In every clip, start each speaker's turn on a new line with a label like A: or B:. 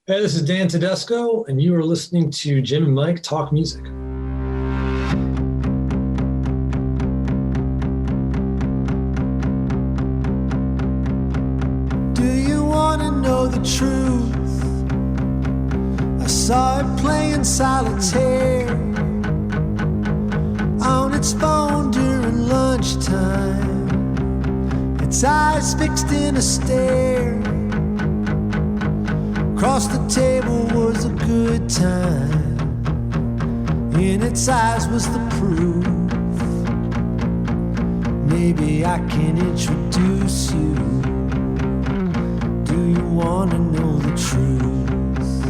A: Hey, this is Dan TEDESCO, and you are listening to Jim and Mike Talk Music.
B: Do you want to know the truth? I saw it playing solitaire on its phone during lunchtime, its eyes fixed in a stare. Across the table was a good time. In its eyes was the proof. Maybe I can introduce you. Do you want to know the truth?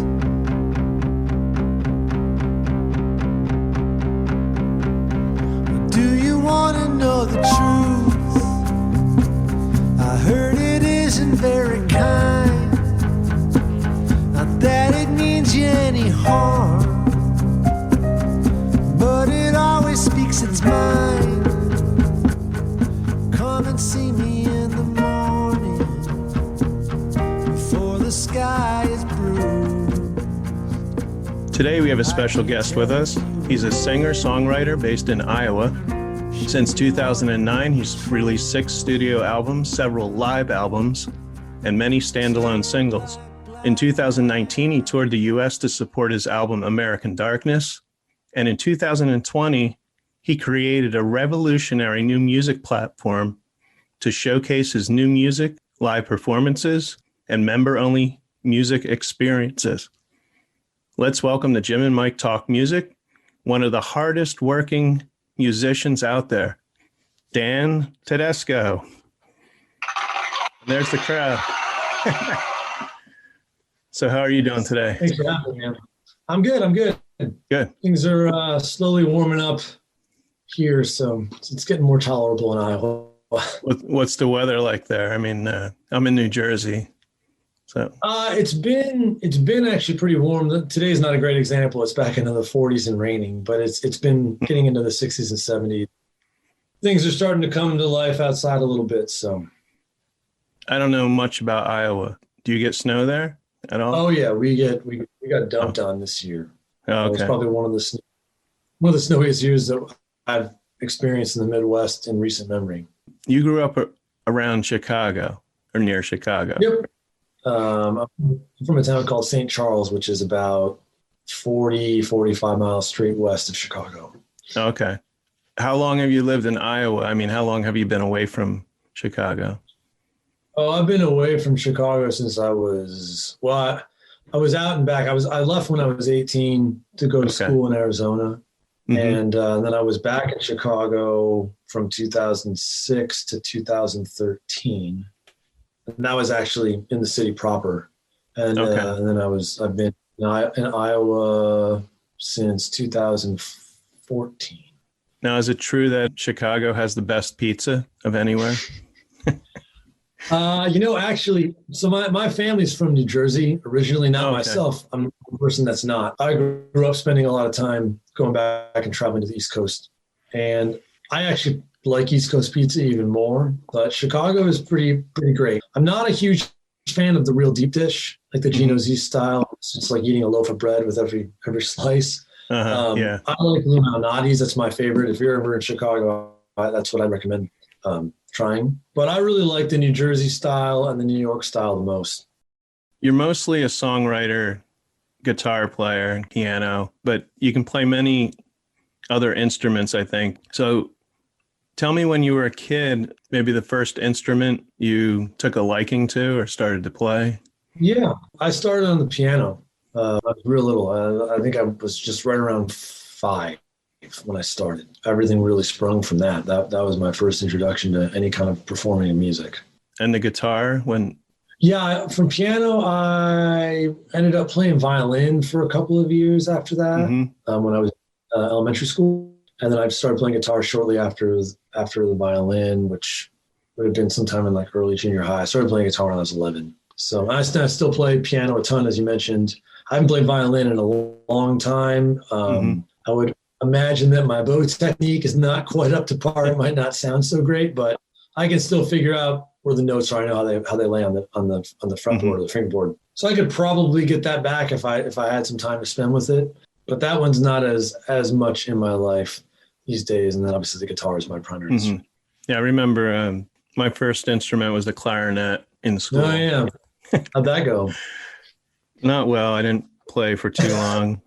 B: Do you want to know the truth? I heard it isn't very kind. That it means you any harm, but it always speaks its mind. Come and see me in the morning before the sky is bruised.
C: Today we have a special guest with us. He's a singer-songwriter based in Iowa. Since 2009, he's released 6 studio albums, several live albums, and many standalone singles. In 2019, he toured the U.S. to support his album American Darkness. And in 2020, he created a revolutionary new music platform to showcase his new music, live performances, and member-only music experiences. Let's welcome to Jim and Mike Talk Music, one of the hardest working musicians out there, Dan TEDESCO. And there's the crowd. So how are you doing today?
A: Thanks for having me, man. I'm good.
C: Good. Things
A: are slowly warming up here, so it's getting more tolerable in Iowa.
C: What's the weather like there? I mean, I'm in New Jersey, so
A: it's been actually pretty warm. Today's not a great example. It's back into the 40s and raining, but it's been getting into the 60s and 70s. Things are starting to come to life outside a little bit. So
C: I don't know much about Iowa. Do you get snow there at all?
A: Oh yeah, we got dumped on this year.
C: Oh, okay.
A: It was probably one of the snowiest years that I've experienced in the Midwest in recent memory.
C: You grew up around Chicago or near Chicago?
A: Yep. I'm from a town called St. Charles, which is about 45 miles straight west of Chicago.
C: Okay. How long have you lived in Iowa? I mean, how long have you been away from Chicago?
A: Oh, I've been away from Chicago since I was out and back. I left when I was 18 to go to school in Arizona. Mm-hmm. And then I was back in Chicago from 2006 to 2013. And that was actually in the city proper. And, and then I've been in Iowa since 2014.
C: Now, is it true that Chicago has the best pizza of anywhere?
A: Actually, so my family's from New Jersey originally, not myself. I'm a person that's not. I grew up spending a lot of time going back and traveling to the East Coast. And I actually like East Coast pizza even more, but Chicago is pretty great. I'm not a huge fan of the real deep dish, like the Gino's East style. It's like eating a loaf of bread with every slice. I like Lou Malnati's. That's my favorite. If you're ever in Chicago, that's what I recommend trying. But I really like the New Jersey style and the New York style the most.
C: You're mostly a songwriter, guitar player, piano, but you can play many other instruments, I think. So tell me, when you were a kid, maybe the first instrument you took a liking to or started to play? Yeah,
A: I started on the piano. I was real little. I think I was just right around 5 when I started. Everything really sprung from that. That was my first introduction to any kind of performing in music.
C: And the guitar, when?
A: Yeah, from piano, I ended up playing violin for a couple of years after that, when I was elementary school. And then I started playing guitar shortly after the violin, which would have been sometime in like early junior high. I started playing guitar when I was 11. So I still play piano a ton, as you mentioned. I haven't played violin in a long time. I would imagine that my bow technique is not quite up to par. It might not sound so great, but I can still figure out where the notes are. I know how they lay on the fretboard or the fingerboard. So I could probably get that back if I had some time to spend with it. But that one's not as much in my life these days. And then obviously the guitar is my primary instrument.
C: Yeah, I remember my first instrument was the clarinet in school.
A: Oh, yeah. How'd that go?
C: Not well. I didn't play for too long.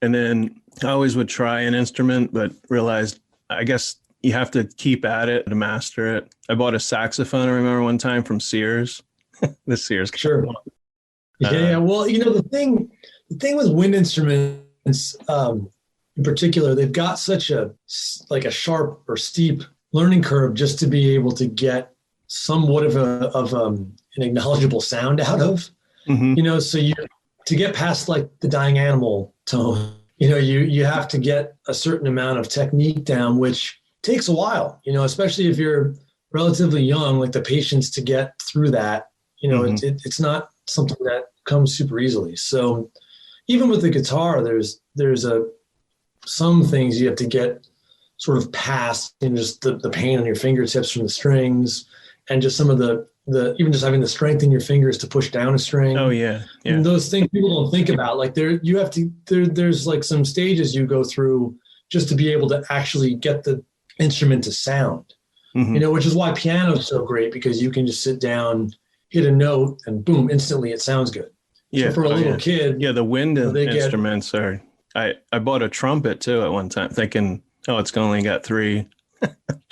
C: And then I always would try an instrument, but realized, I guess you have to keep at it to master it. I bought a saxophone, I remember one time, from Sears. The Sears.
A: Sure. Yeah. Well, the thing with wind instruments, in particular, they've got such a sharp or steep learning curve just to be able to get somewhat of an acknowledgeable sound out of. So to get past like the dying animal tone, you have to get a certain amount of technique down, which takes a while, especially if you're relatively young, like the patience to get through that, it's not something that comes super easily. So even with the guitar, there's some things you have to get sort of past, just the pain on your fingertips from the strings, and just some of the even just having the strength in your fingers to push down a string.
C: Oh yeah.
A: And those things people don't think about. Like there's like some stages you go through just to be able to actually get the instrument to sound. Which is why piano is so great, because you can just sit down, hit a note, and boom, instantly it sounds good.
C: Yeah.
A: So for a little kid.
C: Yeah, the wind instruments are. I bought a trumpet too at one time, thinking, it's only got three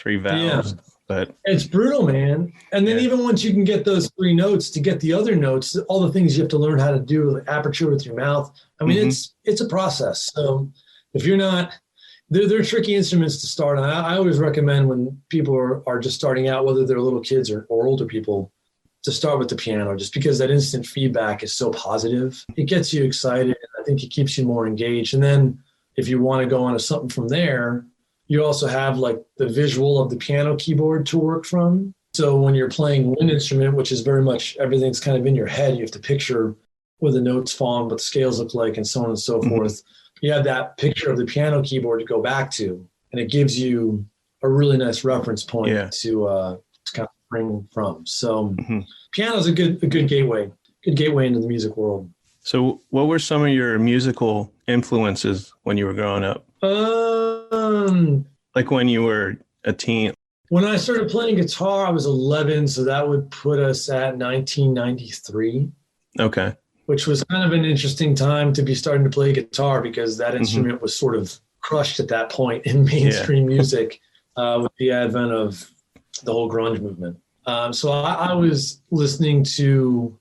C: valves. Yeah. But
A: it's brutal, man. And then even once you can get those three notes, to get the other notes, all the things you have to learn how to do, like aperture with your mouth. I mean, it's a process. So if you're not, they're tricky instruments to start on. I always recommend when people are just starting out, whether they're little kids or older people, to start with the piano, just because that instant feedback is so positive. It gets you excited. I think it keeps you more engaged. And then if you want to go on to something from there, you also have like the visual of the piano keyboard to work from. So when you're playing wind instrument, which is very much everything's kind of in your head, you have to picture where the notes fall and what the scales look like and so on and so forth. You have that picture of the piano keyboard to go back to, and it gives you a really nice reference point to kind of bring from. So piano is a good gateway into the music world.
C: So what were some of your musical influences when you were growing up? Like when you were a teen?
A: When I started playing guitar, I was 11, so that would put us at 1993.
C: Okay.
A: Which was kind of an interesting time to be starting to play guitar, because that instrument was sort of crushed at that point in mainstream music with the advent of the whole grunge movement. So I was listening to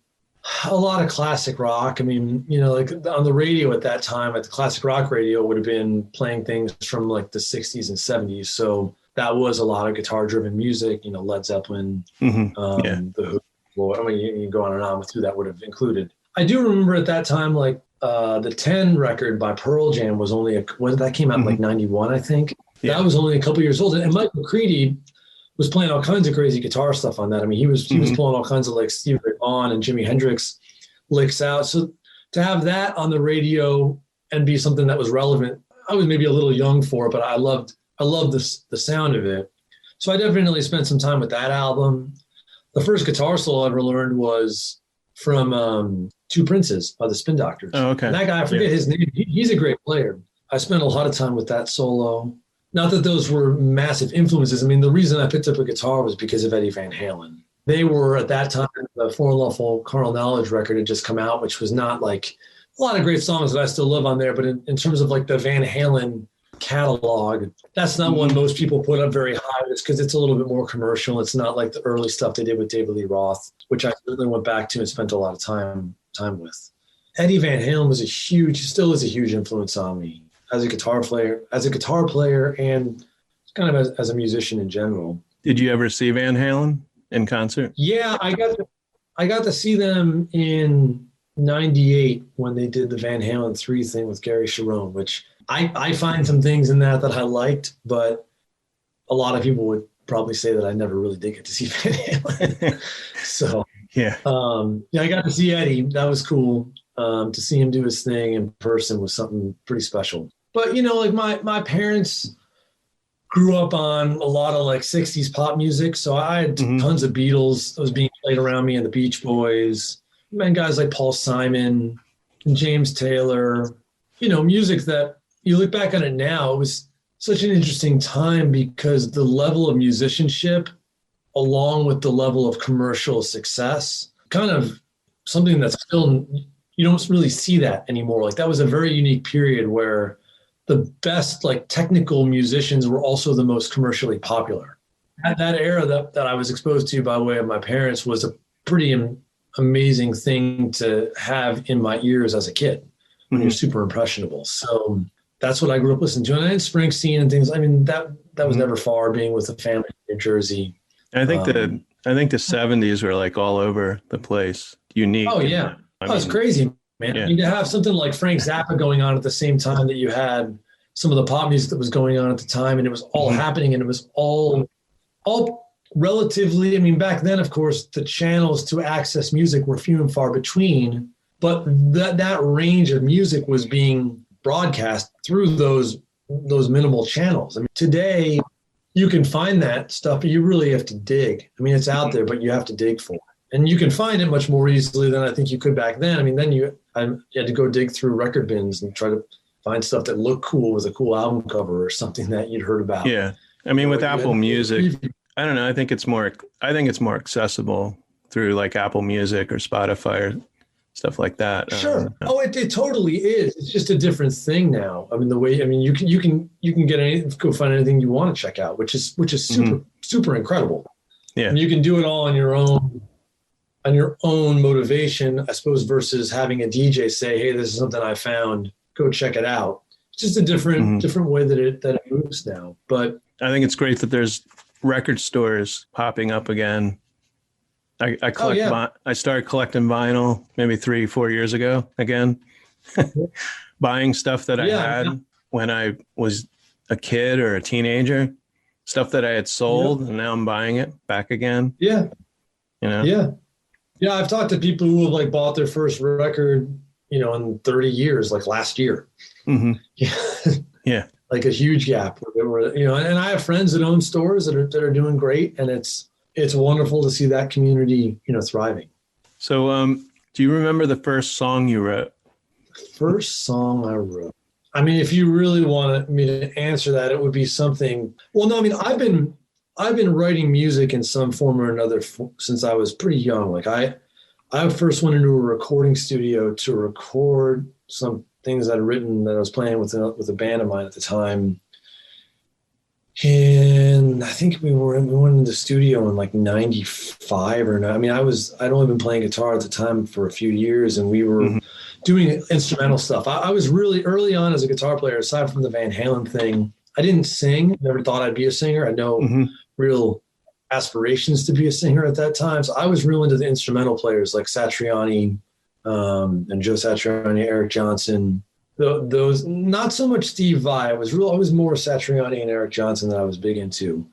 A: a lot of classic rock. I mean, like on the radio at that time, at the classic rock radio, would have been playing things from like the 60s and 70s. So that was a lot of guitar-driven music, Led Zeppelin, the Who, Floyd. I mean, you can go on and on with who that would have included. I do remember at that time, like the 10 record by Pearl Jam was only that came out in like 91, I think. Yeah. That was only a couple years old. And Mike McCready was playing all kinds of crazy guitar stuff on that. I mean, he was pulling all kinds of like Stevie Ray Vaughan and Jimi Hendrix licks out. So to have that on the radio and be something that was relevant, I was maybe a little young for it, but I loved the sound of it. So I definitely spent some time with that album. The first guitar solo I ever learned was from Two Princes by the Spin Doctors.
C: Oh, okay.
A: And that guy, I forget his name. He's a great player. I spent a lot of time with that solo. Not that those were massive influences. I mean, the reason I picked up a guitar was because of Eddie Van Halen. They were, at that time, the For Unlawful Carnal Knowledge record had just come out, which was not like a lot of great songs that I still love on there. But in terms of like the Van Halen catalog, that's not one most people put up very high, just because it's a little bit more commercial. It's not like the early stuff they did with David Lee Roth, which I certainly went back to and spent a lot of time with. Eddie Van Halen still is a huge influence on me as a guitar player and kind of as a musician in general. Did you ever see Van Halen in concert? Yeah, I got to see them in 98 when they did the Van Halen 3 thing with Gary Cherone, which I find some things in that I liked, but a lot of people would probably say that I never really did get to see Van Halen. So I got to see Eddie. That was cool. To see him do his thing in person was something pretty special. But like my parents grew up on a lot of like 60s pop music, so I had tons of Beatles that was being played around me, and the Beach Boys, and guys like Paul Simon and James Taylor, music that you look back on it now, it was such an interesting time because the level of musicianship along with the level of commercial success, kind of something that's still, you don't really see that anymore. Like that was a very unique period where the best like technical musicians were also the most commercially popular. At that era that I was exposed to by way of my parents was a pretty amazing thing to have in my ears as a kid when you're super impressionable. So that's what I grew up listening to. And Springsteen and things. I mean, that was never far, being with the family in New Jersey.
C: And I think the 70s were like all over the place. Unique.
A: Oh yeah. It's crazy, man. Yeah. I mean, to have something like Frank Zappa going on at the same time that you had some of the pop music that was going on at the time, and it was all happening, and it was all relatively, I mean, back then, of course, the channels to access music were few and far between, but that range of music was being broadcast through those minimal channels. I mean, today you can find that stuff, but you really have to dig. I mean, it's out there, but you have to dig for it. And you can find it much more easily than I think you could back then. I mean, then you had to go dig through record bins and try to find stuff that looked cool with a cool album cover or something that you'd heard about.
C: Yeah. I mean, with Apple Music, I don't know. I think it's more accessible through like Apple Music or Spotify or stuff like that.
A: Sure. It totally is. It's just a different thing now. I mean, you can go find anything you want to check out, which is super incredible.
C: Yeah.
A: And you can do it all on your own motivation, I suppose, versus having a DJ say, "Hey, this is something I found. Go check it out." It's just a different way that it moves now. But
C: I think it's great that there's record stores popping up again. I started collecting vinyl maybe 3-4 years ago again, buying stuff that I had when I was a kid or a teenager, stuff that I had sold, and now I'm buying it back again.
A: Yeah. Yeah. I've talked to people who have like bought their first record, in 30 years, like last year. Yeah. Like a huge gap where and I have friends that own stores that are doing great, and it's wonderful to see that community, thriving.
C: So, do you remember the first song you wrote?
A: First song I wrote. I mean, if you really want me to answer that, it would be something. Well, no, I mean, I've been writing music in some form or another since I was pretty young. Like I first went into a recording studio to record some things I'd written that I was playing with a band of mine at the time. And I think we went into the studio in like 95 or not. I mean, I'd only been playing guitar at the time for a few years, and we were doing instrumental stuff. I was really early on as a guitar player, aside from the Van Halen thing. I didn't sing, never thought I'd be a singer. I had no real aspirations to be a singer at that time. So I was real into the instrumental players like Satriani and Joe Satriani, Eric Johnson. Those, not so much Steve Vai. I was more Satriani and Eric Johnson that I was big into.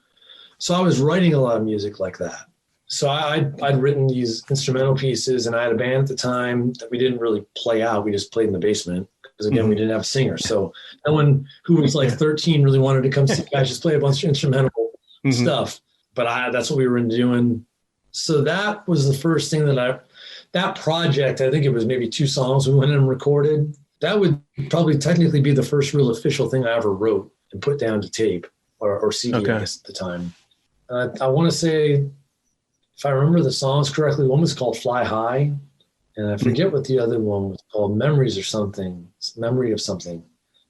A: So I was writing a lot of music like that. So I'd written these instrumental pieces, and I had a band at the time that we didn't really play out. We just played in the basement because, again, we didn't have a singer. So no one who was like 13 really wanted to come see guys just play a bunch of instrumental stuff. But that's what we were doing. So that was the first thing that project, I think it was maybe 2 songs we went and recorded. That would probably technically be the first real official thing I ever wrote and put down to tape or CD, I guess, at the time. I want to say, if I remember the songs correctly, one was called Fly High, and I forget what the other one was called, Memories or something, Memory of something.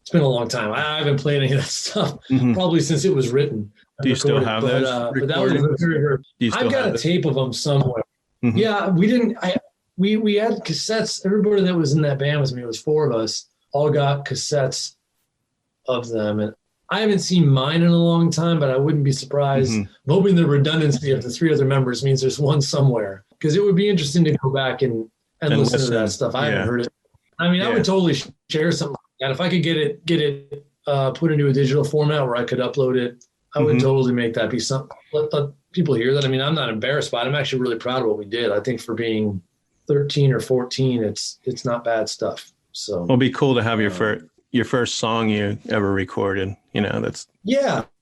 A: It's been a long time. I haven't played any of that stuff probably since it was written.
C: Do you still have those?
A: But that was I've got a tape of them somewhere. Yeah, we didn't. We had cassettes. Everybody that was in that band with me, it was 4 of us, all got cassettes of them. And I haven't seen mine in a long time, but I wouldn't be surprised. I'm hoping the redundancy of the 3 other members means there's one somewhere, because it would be interesting to go back and listen to that stuff. I haven't heard it. I mean, I would totally share something like that. If I could get it put into a digital format where I could upload it, I would totally make that be something. Let people hear that. I mean, I'm not embarrassed by it. I'm actually really proud of what we did. I think for being 13 or 14, it's not bad stuff. So
C: it'll be cool to have your first song you ever recorded. That's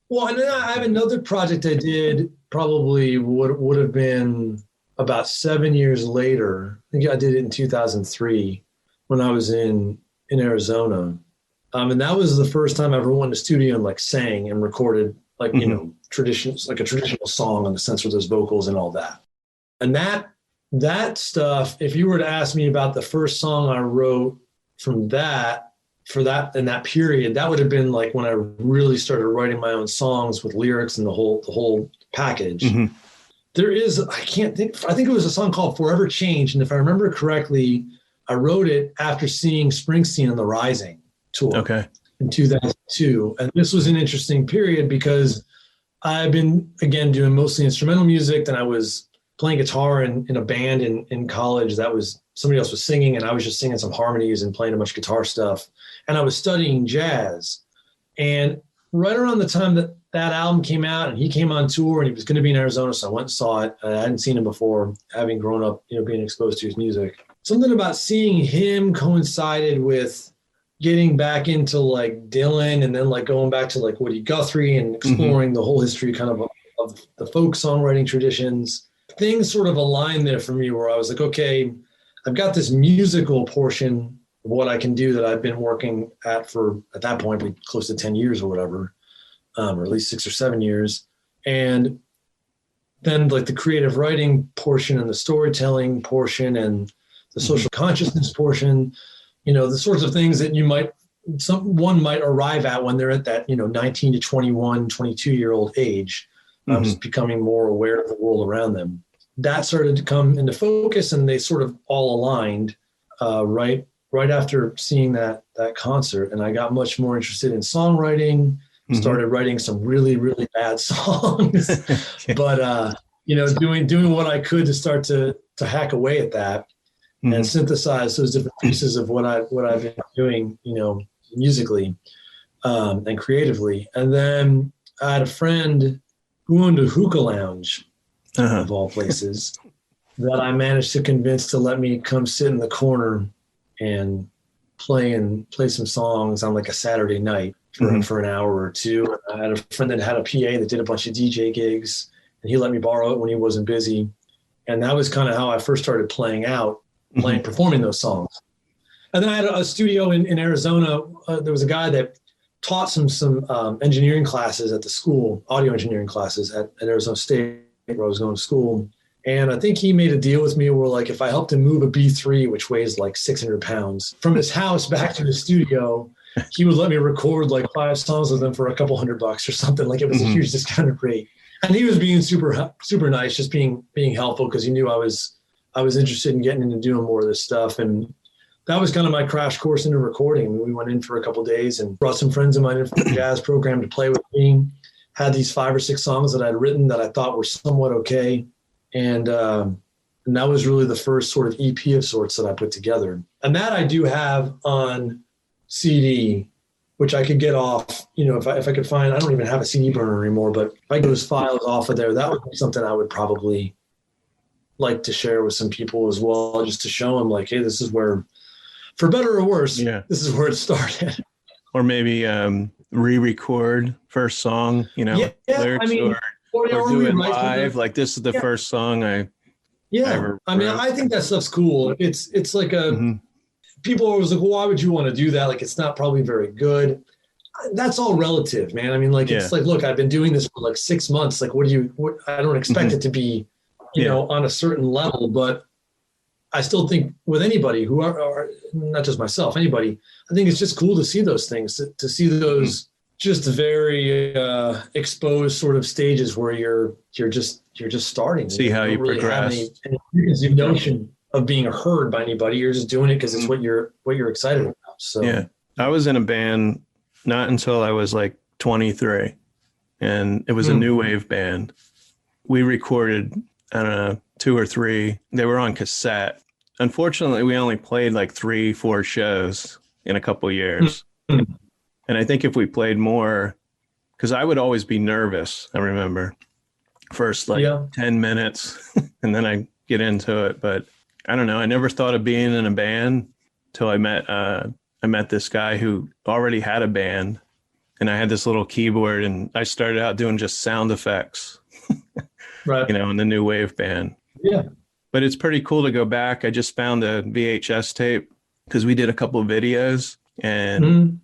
C: Well, and then I have another project I did. Probably would have been
A: about 7 years later. I think I did it in 2003 when I was in Arizona. And that was the first time I ever went to the studio and like sang and recorded like, you know, like a traditional song in the sense where there's vocals and all that. And that stuff, if you were to ask me about the first song I wrote from that, for that in that period, that would have been like when I really started writing my own songs with lyrics and the whole package. There is, I think it was a song called Forever Change. And if I remember correctly, I wrote it after seeing Springsteen on the Rising tour in 2002. And this was an interesting period because I've been, again, doing mostly instrumental music. Then I was playing guitar in a band in college that was somebody else was singing, and I was just singing some harmonies and playing a bunch of guitar stuff. And I was studying jazz. And right around the time that album came out and he came on tour and he was going to be in Arizona, so I went and saw it. I hadn't seen him before, having grown up, you know, being exposed to his music. Something about seeing him coincided with getting back into like Dylan and then like going back to like Woody Guthrie and exploring the whole history kind of the folk songwriting traditions. Things sort of aligned there for me where I was like, okay, I've got this musical portion of what I can do that I've been working at for, at that point, close to 10 years or whatever, or at least 6 or 7 years. And then like the creative writing portion and the storytelling portion and the social consciousness portion, you know, the sorts of things that one might arrive at when they're at that, you know, 19 to 21, 22-year-old age, just becoming more aware of the world around them. That started to come into focus, and they sort of all aligned right after seeing that concert. And I got much more interested in songwriting, started writing some really, really bad songs, but, you know, doing what I could to start to hack away at that and synthesize those different pieces of what I've been doing, you know, musically and creatively. And then I had a friend who owned a hookah lounge, of all places, that I managed to convince to let me come sit in the corner and play some songs on like a Saturday night for an hour or two. I had a friend that had a PA that did a bunch of DJ gigs, and he let me borrow it when he wasn't busy. And that was kind of how I first started performing those songs. And then I had a studio in Arizona. There was a guy that taught some engineering classes at the school, audio engineering classes at Arizona State, where I was going to school. And I think he made a deal with me where, like, if I helped him move a B3, which weighs like 600 pounds, from his house back to his studio, he would let me record like 5 songs with him for a couple $100 or something. Like, it was a huge discounted rate. And he was being super, super nice, just being helpful, because he knew I was interested in getting into doing more of this stuff. And that was kind of my crash course into recording. I mean, we went in for a couple of days and brought some friends of mine in for the jazz program to play with me. Had these 5 or 6 songs that I'd written that I thought were somewhat okay. And that was really the first sort of EP of sorts that I put together. And that I do have on CD, which I could get off, you know, if I could find, I don't even have a CD burner anymore, but if I get those files off of there, that would be something I would probably like to share with some people as well, just to show them like, hey, this is where, for better or worse, this is where it started. Or
C: maybe re-record first song, you know, lyrics,
A: I mean,
C: or do it live. Like, this is the first song I ever wrote.
A: I mean, I think that stuff's cool. It's like people are always like, well, why would you want to do that? Like, it's not probably very good. That's all relative, man. I mean, like, it's like, look, I've been doing this for like 6 months. Like, I don't expect it to be, you know, on a certain level, but I still think with anybody who are not just myself, anybody, I think it's just cool to see those things, to see those just very exposed sort of stages where you're just starting.
C: See how you really progress.
A: Have any preconceived notion of being heard by anybody. You're just doing it because it's what you're excited about. So
C: yeah, I was in a band not until I was like 23, and it was a new wave band. We recorded, I don't know, 2 or 3. They were on cassette. Unfortunately, we only played like 3-4 shows in a couple years. And I think if we played more, because I would always be nervous, I remember, first 10 minutes, and then I get into it. But I don't know. I never thought of being in a band till I met this guy who already had a band, and I had this little keyboard, and I started out doing just sound effects, right? You know, in the new wave band.
A: Yeah.
C: But it's pretty cool to go back. I just found a VHS tape because we did a couple of videos, and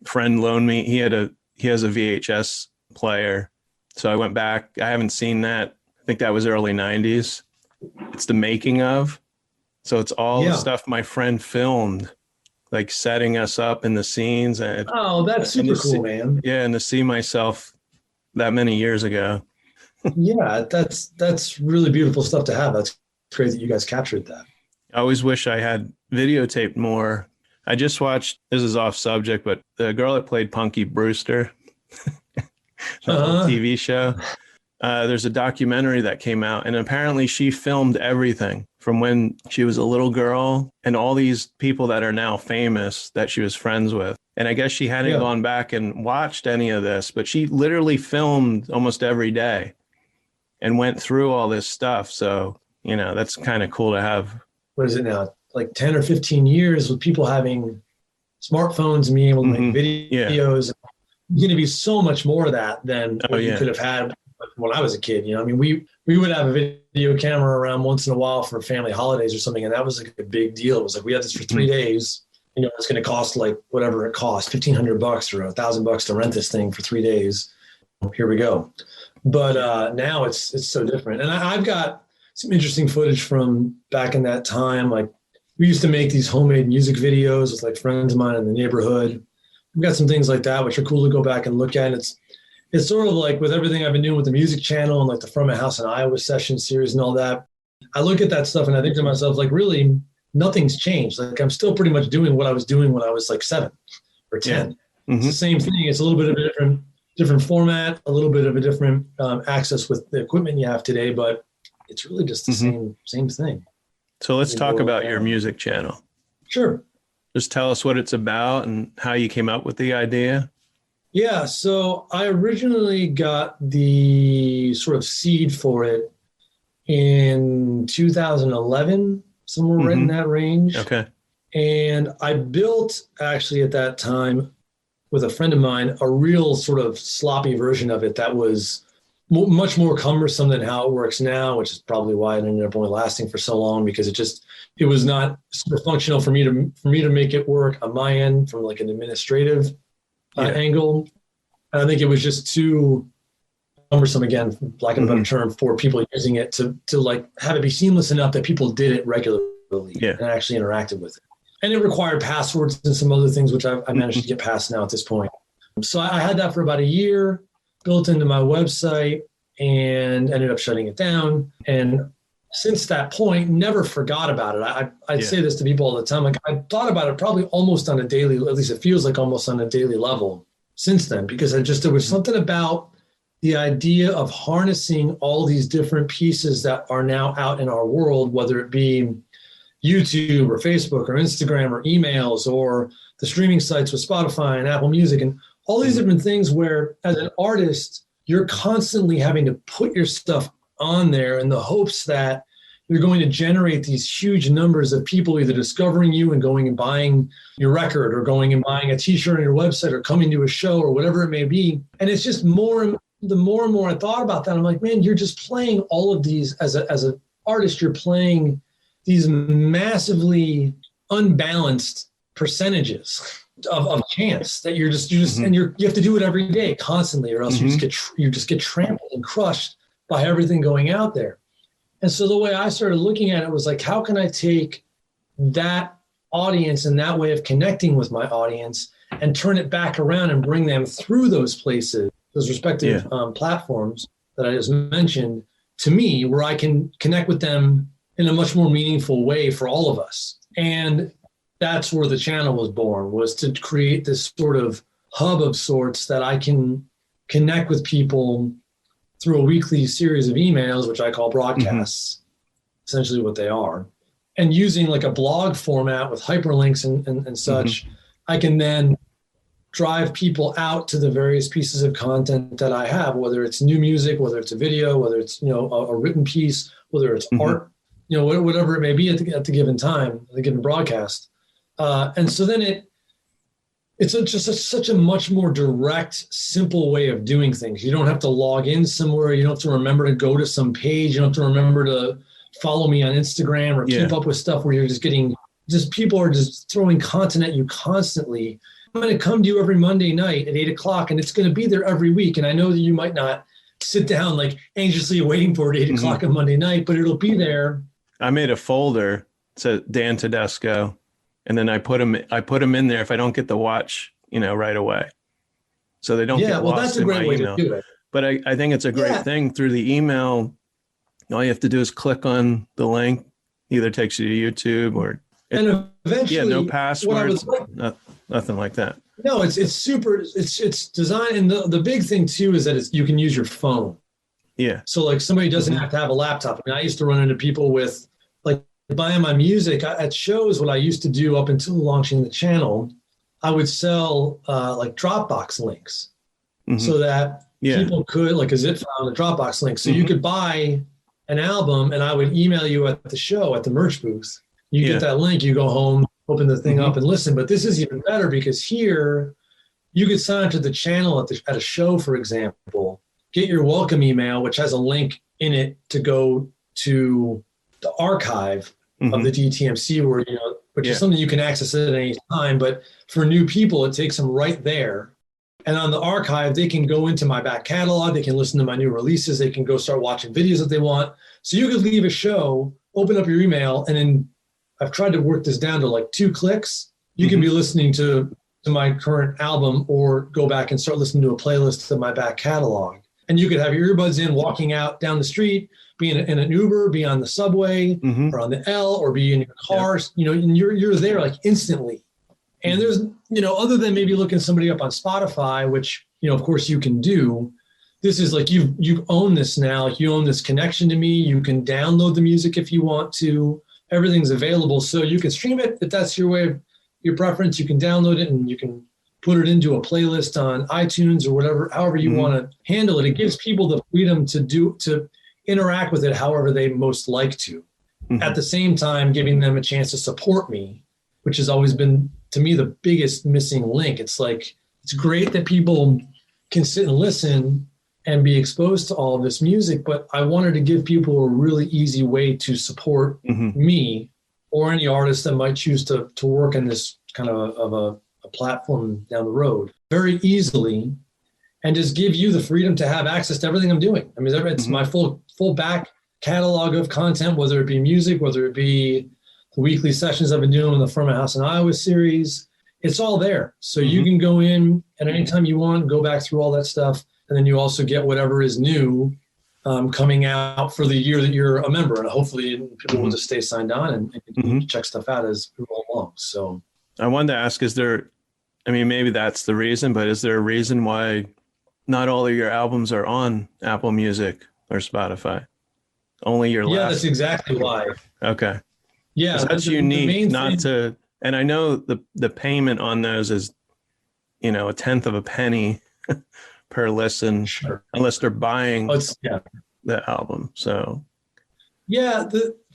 C: friend loaned me. He has a VHS player. So I went back. I haven't seen that. I think that was early 90s. It's the making of. So it's all the stuff my friend filmed, like setting us up in the scenes. And,
A: that's super cool, man.
C: Yeah, and to see myself that many years ago.
A: Yeah, that's really beautiful stuff to have. That's great that you guys captured that.
C: I always wish I had videotaped more. I just watched, this is off subject, but the girl that played Punky Brewster, the whole TV show, there's a documentary that came out, and apparently she filmed everything from when she was a little girl and all these people that are now famous that she was friends with. And I guess she hadn't gone back and watched any of this, but she literally filmed almost every day and went through all this stuff. So, you know, that's kind of cool to have.
A: What is it now? Like 10 or 15 years with people having smartphones and being able to make videos. There's going to be so much more of that than what you could have had when I was a kid. You know, I mean, we would have a video camera around once in a while for family holidays or something, and that was like a big deal. It was like, we had this for 3 days. You know, it's going to cost like whatever it costs, $1,500 or $1,000 to rent this thing for 3 days. Here we go. But now it's so different. And I've got some interesting footage from back in that time. Like, we used to make these homemade music videos with like friends of mine in the neighborhood. We've got some things like that, which are cool to go back and look at. And it's sort of like with everything I've been doing with the music channel and like the From a House in Iowa session series and all that. I look at that stuff and I think to myself, like, really nothing's changed. Like, I'm still pretty much doing what I was doing when I was like 7 or 10. It's the same thing. It's a little bit of a different format, a little bit of a different access with the equipment you have today, but it's really just the same thing.
C: So let's talk about your music channel.
A: Sure.
C: Just tell us what it's about and how you came up with the idea.
A: Yeah, so I originally got the sort of seed for it in 2011, somewhere right in that range.
C: Okay.
A: And I built, actually at that time, with a friend of mine, a real sort of sloppy version of it that was much more cumbersome than how it works now, which is probably why it ended up only lasting for so long, because it was not super functional for me to make it work on my end from like an administrative angle. And I think it was just too cumbersome, again, for lack of a better term, for people using it to like have it be seamless enough that people did it regularly and actually interacted with it. And it required passwords and some other things, which I managed to get past now at this point. So I had that for about a year, built into my website, and ended up shutting it down. And since that point, never forgot about it. I'd say this to people all the time. Like, I thought about it probably almost on a daily, at least it feels like almost on a daily level since then, because there was something about the idea of harnessing all these different pieces that are now out in our world, whether it be YouTube or Facebook or Instagram or emails or the streaming sites with Spotify and Apple Music and all these different things, where as an artist, you're constantly having to put your stuff on there in the hopes that you're going to generate these huge numbers of people either discovering you and going and buying your record, or going and buying a t-shirt on your website, or coming to a show, or whatever it may be. And it's just the more and more I thought about that, I'm like, man, you're just playing all of these as an artist, you're playing these massively unbalanced percentages of chance that you have to do it every day constantly, or else you just get trampled and crushed by everything going out there. And so the way I started looking at it was like, how can I take that audience and that way of connecting with my audience and turn it back around and bring them through those places, those respective platforms that I just mentioned, to me, where I can connect with them in a much more meaningful way for all of us. And that's where the channel was born, was to create this sort of hub of sorts that I can connect with people through a weekly series of emails, which I call broadcasts, essentially what they are. And using like a blog format with hyperlinks and such, I can then drive people out to the various pieces of content that I have, whether it's new music, whether it's a video, whether it's, a written piece, whether it's art, whatever it may be at the given time, the given broadcast. And so then it's such a much more direct, simple way of doing things. You don't have to log in somewhere. You don't have to remember to go to some page. You don't have to remember to follow me on Instagram or keep up with stuff where you're just getting, just people are just throwing content at you constantly. I'm going to come to you every Monday night at 8:00, and it's going to be there every week. And I know that you might not sit down like anxiously waiting for it at 8:00 on Monday night, but it'll be there.
C: I made a folder, it said Dan TEDESCO, and then I put them in there if I don't get the watch, right away. So they don't get lost in my email. That's a great way to do it. But I think it's a great thing through the email. All you have to do is click on the link, either takes you to YouTube or
A: and eventually,
C: no passwords, nothing like that.
A: No, it's super. It's designed, and the big thing too is that you can use your phone.
C: Yeah.
A: So like somebody doesn't have to have a laptop. I mean, I used to run into people with like buying my music at shows. What I used to do up until launching the channel, I would sell like Dropbox links, so that people could like a zip file and a Dropbox link. So you could buy an album, and I would email you at the show at the merch booth. You get that link, you go home, open the thing up and listen. But this is even better because here you could sign up to the channel at a show, for example, get your welcome email, which has a link in it to go to the archive of the DTMC, where, which is something you can access at any time. But for new people, it takes them right there. And on the archive, they can go into my back catalog. They can listen to my new releases. They can go start watching videos that they want. So you could leave a show, open up your email, and then I've tried to work this down to like 2 clicks. You can be listening to my current album or go back and start listening to a playlist of my back catalog. And you could have your earbuds in, walking out down the street, be in an Uber, be on the subway or on the L, or be in your car, and you're there like instantly. And there's, other than maybe looking somebody up on Spotify, which, of course you can do, this is like you own this now. You own this connection to me. You can download the music if you want to. Everything's available. So you can stream it if that's your preference. You can download it and you can put it into a playlist on iTunes or whatever, however you want to handle it. It gives people the freedom to interact with it however they most like to. At the same time, giving them a chance to support me, which has always been, to me, the biggest missing link. It's like, it's great that people can sit and listen and be exposed to all of this music, but I wanted to give people a really easy way to support me or any artist that might choose to work in this kind of a platform down the road very easily, and just give you the freedom to have access to everything I'm doing. I mean, it's my full back catalog of content, whether it be music, whether it be the weekly sessions I've been doing in the From a House in Iowa series. It's all there. So you can go in at any time you want, go back through all that stuff. And then you also get whatever is new coming out for the year that you're a member. And hopefully people will just stay signed on and check stuff out as we go along. So
C: I wanted to ask, maybe that's the reason, but is there a reason why not all of your albums are on Apple Music or Spotify? Only your last?
A: Yeah, that's exactly why.
C: Okay.
A: Yeah.
C: That's unique and I know the payment on those is, a tenth of a penny per listen, unless they're buying the album. So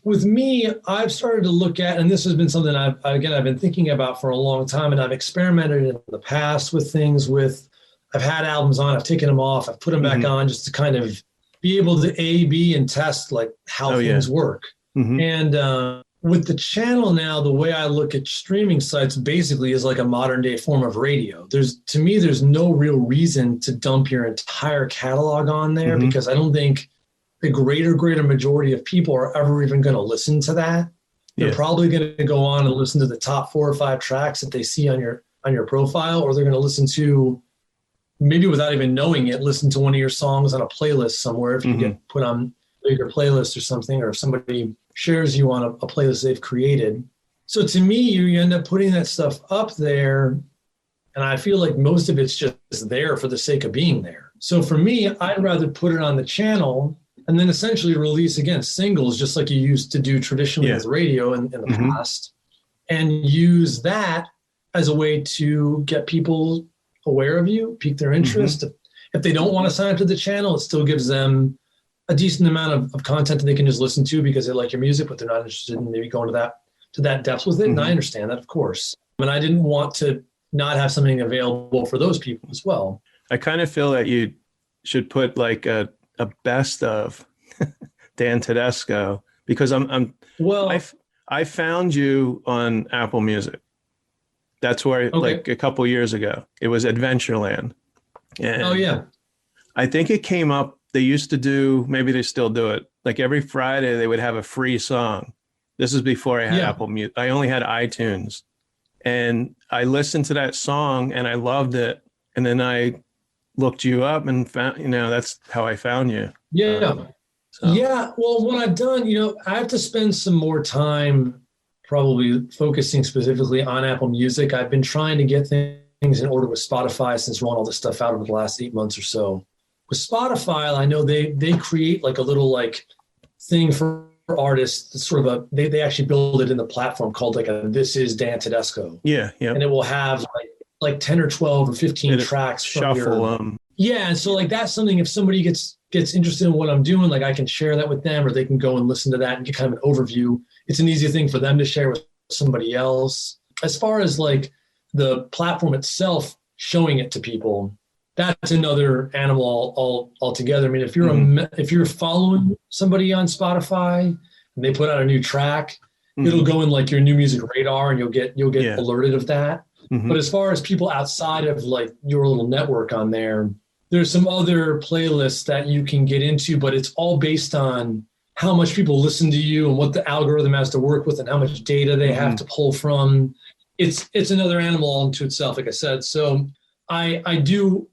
C: with me, I've started to look at, and this has been something I've been thinking about for a long time, and I've experimented in the past with things. I've had albums on, I've taken them off, I've put them back on just to kind of be able to A, B, and test like how things work. And with the channel now, the way I look at streaming sites basically is like a modern day form of radio. To me, there's no real reason to dump your entire catalog on there because I don't think the greater majority of people are ever even going to listen to that. They're probably going to go on and listen to the top 4 or 5 tracks that they see on your profile, or they're going to listen to, maybe without even knowing it, listen to one of your songs on a playlist somewhere if you get put on a bigger playlist or something, or if somebody shares you on a playlist they've created. So to me, you end up putting that stuff up there, and I feel like most of it's just there for the sake of being there. So for me, I'd rather put it on the channel and then essentially release, again, singles, just like you used to do traditionally with radio in the past, and use that as a way to get people aware of you, pique their interest. If they don't want to sign up to the channel, it still gives them a decent amount of content that they can just listen to because they like your music, but they're not interested in maybe going to that depth with it. And I understand that, of course. And I didn't want to not have something available for those people as well. I kind of feel that you should put like a best of Dan TEDESCO Because
A: Well,
C: I found you on Apple Music. That's where, like a couple years ago, it was Adventureland. And
A: oh yeah.
C: I think it came up. They used to do, maybe they still do it. Like every Friday they would have a free song. This is before I had Apple Music. I only had iTunes, and I listened to that song and I loved it. And then I looked you up and found, that's how I found you.
A: Yeah. Yeah. Well, what I've done, I have to spend some more time probably focusing specifically on Apple Music. I've been trying to get things in order with Spotify since rolling all this stuff out over the last 8 months or so. With Spotify, I know they create like a little like thing for artists. It's sort of they actually build it in the platform called like This Is Dan TEDESCO.
C: Yeah.
A: And it will have like 10 or 12 or 15 tracks from
C: shuffle.
A: Yeah. And so like that's something, if somebody gets interested in what I'm doing, like I can share that with them, or they can go and listen to that and get kind of an overview. It's an easy thing for them to share with somebody else. As far as like the platform itself, showing it to people, that's another animal altogether. I mean, if you're following somebody on Spotify and they put out a new track, it'll go in like your new music radar, and you'll get alerted of that. But as far as people outside of like your little network on there, there's some other playlists that you can get into, but it's all based on how much people listen to you and what the algorithm has to work with and how much data they have to pull from. It's another animal unto itself, like I said. So I do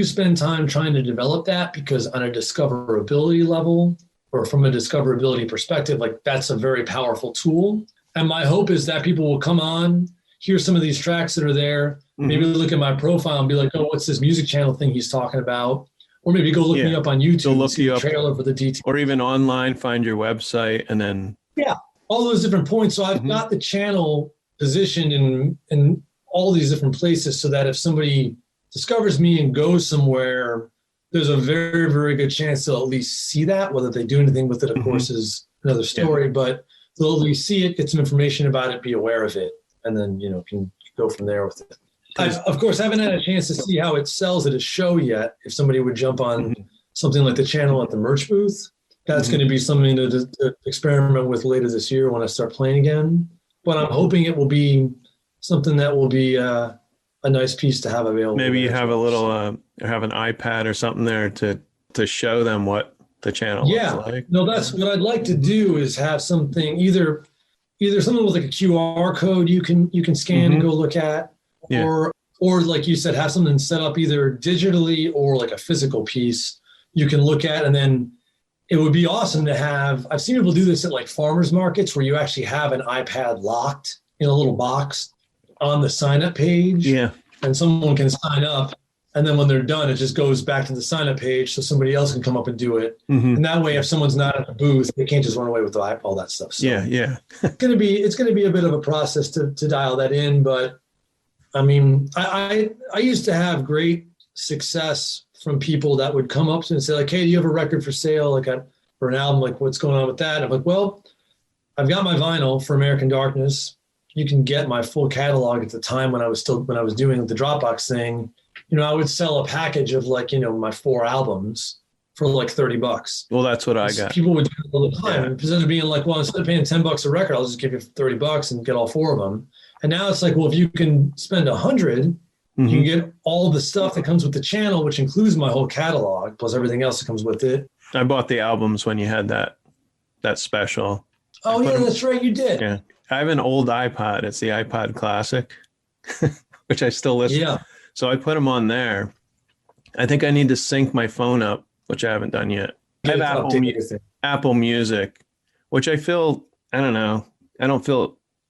A: spend time trying to develop that, because on a discoverability level, or from a discoverability perspective, like that's a very powerful tool. And my hope is that people will come on, hear some of these tracks that are there, maybe look at my profile and be like, oh, what's this music channel thing he's talking about? Or maybe go look me up on YouTube,
C: look
A: see
C: you
A: the
C: up,
A: trailer for the details.
C: Or even online, find your website, and then.
A: Yeah, all those different points. So I've got the channel positioned in all these different places, so that if somebody discovers me and goes somewhere, there's a very, very good chance they'll at least see that. Whether they do anything with it, of course, is another story, but they'll at least see it, get some information about it, be aware of it, and then, can go from there with it. I, of course, haven't had a chance to see how it sells at a show yet. If somebody would jump on something like the channel at the merch booth, that's going to be something to experiment with later this year when I start playing again. But I'm hoping it will be something that will be a nice piece to have available.
C: Maybe you have a little, have an iPad or something there to show them what the channel looks like. No,
A: that's what I'd like to do, is have something, either something with like a QR code you can scan and go look at, or like you said, have something set up either digitally or like a physical piece you can look at. And then it would be awesome to have, I've seen people do this at like farmers markets, where you actually have an iPad locked in a little box on the sign up page. Yeah. And someone can sign up, and then when they're done, it just goes back to the sign up page, so somebody else can come up and do it. And that way, if someone's not at the booth, they can't just run away with all that stuff. So it's going to be a bit of a process to dial that in. But I mean, I used to have great success from people that would come up and say like, hey, do you have a record for sale? Like for an album, like what's going on with that? I'm like, well, I've got my vinyl for American Darkness. You can get my full catalog. At the time when I was doing the Dropbox thing, I would sell a package of like, my 4 albums for like $30.
C: Well, that's what I got.
A: People would do it all the time. And instead of being like, well, instead of paying $10 a record, I'll just give you $30 and get all 4 of them. And now it's like, well, if you can spend $100, you can get all the stuff that comes with the channel, which includes my whole catalog plus everything else that comes with it.
C: I bought the albums when you had that special.
A: Oh yeah, that's right, you did.
C: Yeah, I have an old iPod. It's the iPod Classic, which I still listen. Yeah. So I put them on there. I think I need to sync my phone up, which I haven't done yet. I have Apple Music, which I feel, I don't know. I don't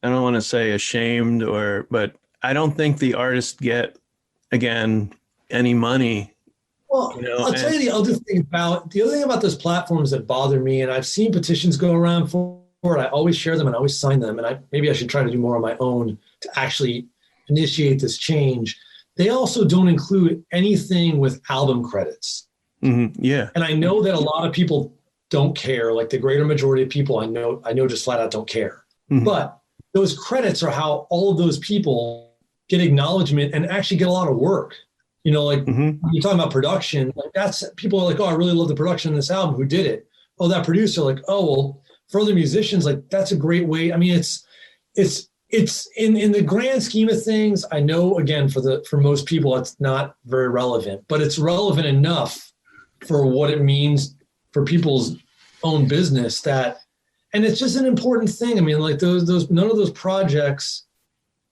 C: want to say ashamed but I don't think the artists get, again, any money.
A: Well, I'll tell you the other thing about those platforms that bother me, and I've seen petitions go around for it. I always share them and I always sign them. And maybe I should try to do more on my own to actually initiate this change. They also don't include anything with album credits. Yeah. And I know that a lot of people don't care. Like the greater majority of people I know just flat out don't care. But those credits are how all of those people get acknowledgement and actually get a lot of work. Like you're talking about production, like that's, people are like, oh, I really love the production of this album. Who did it? Oh, that producer. Like, oh, well, for other musicians, like that's a great way. I mean, it's in the grand scheme of things. I know, again, for most people, it's not very relevant, but it's relevant enough for what it means for people's own business and it's just an important thing. I mean, like those none of those projects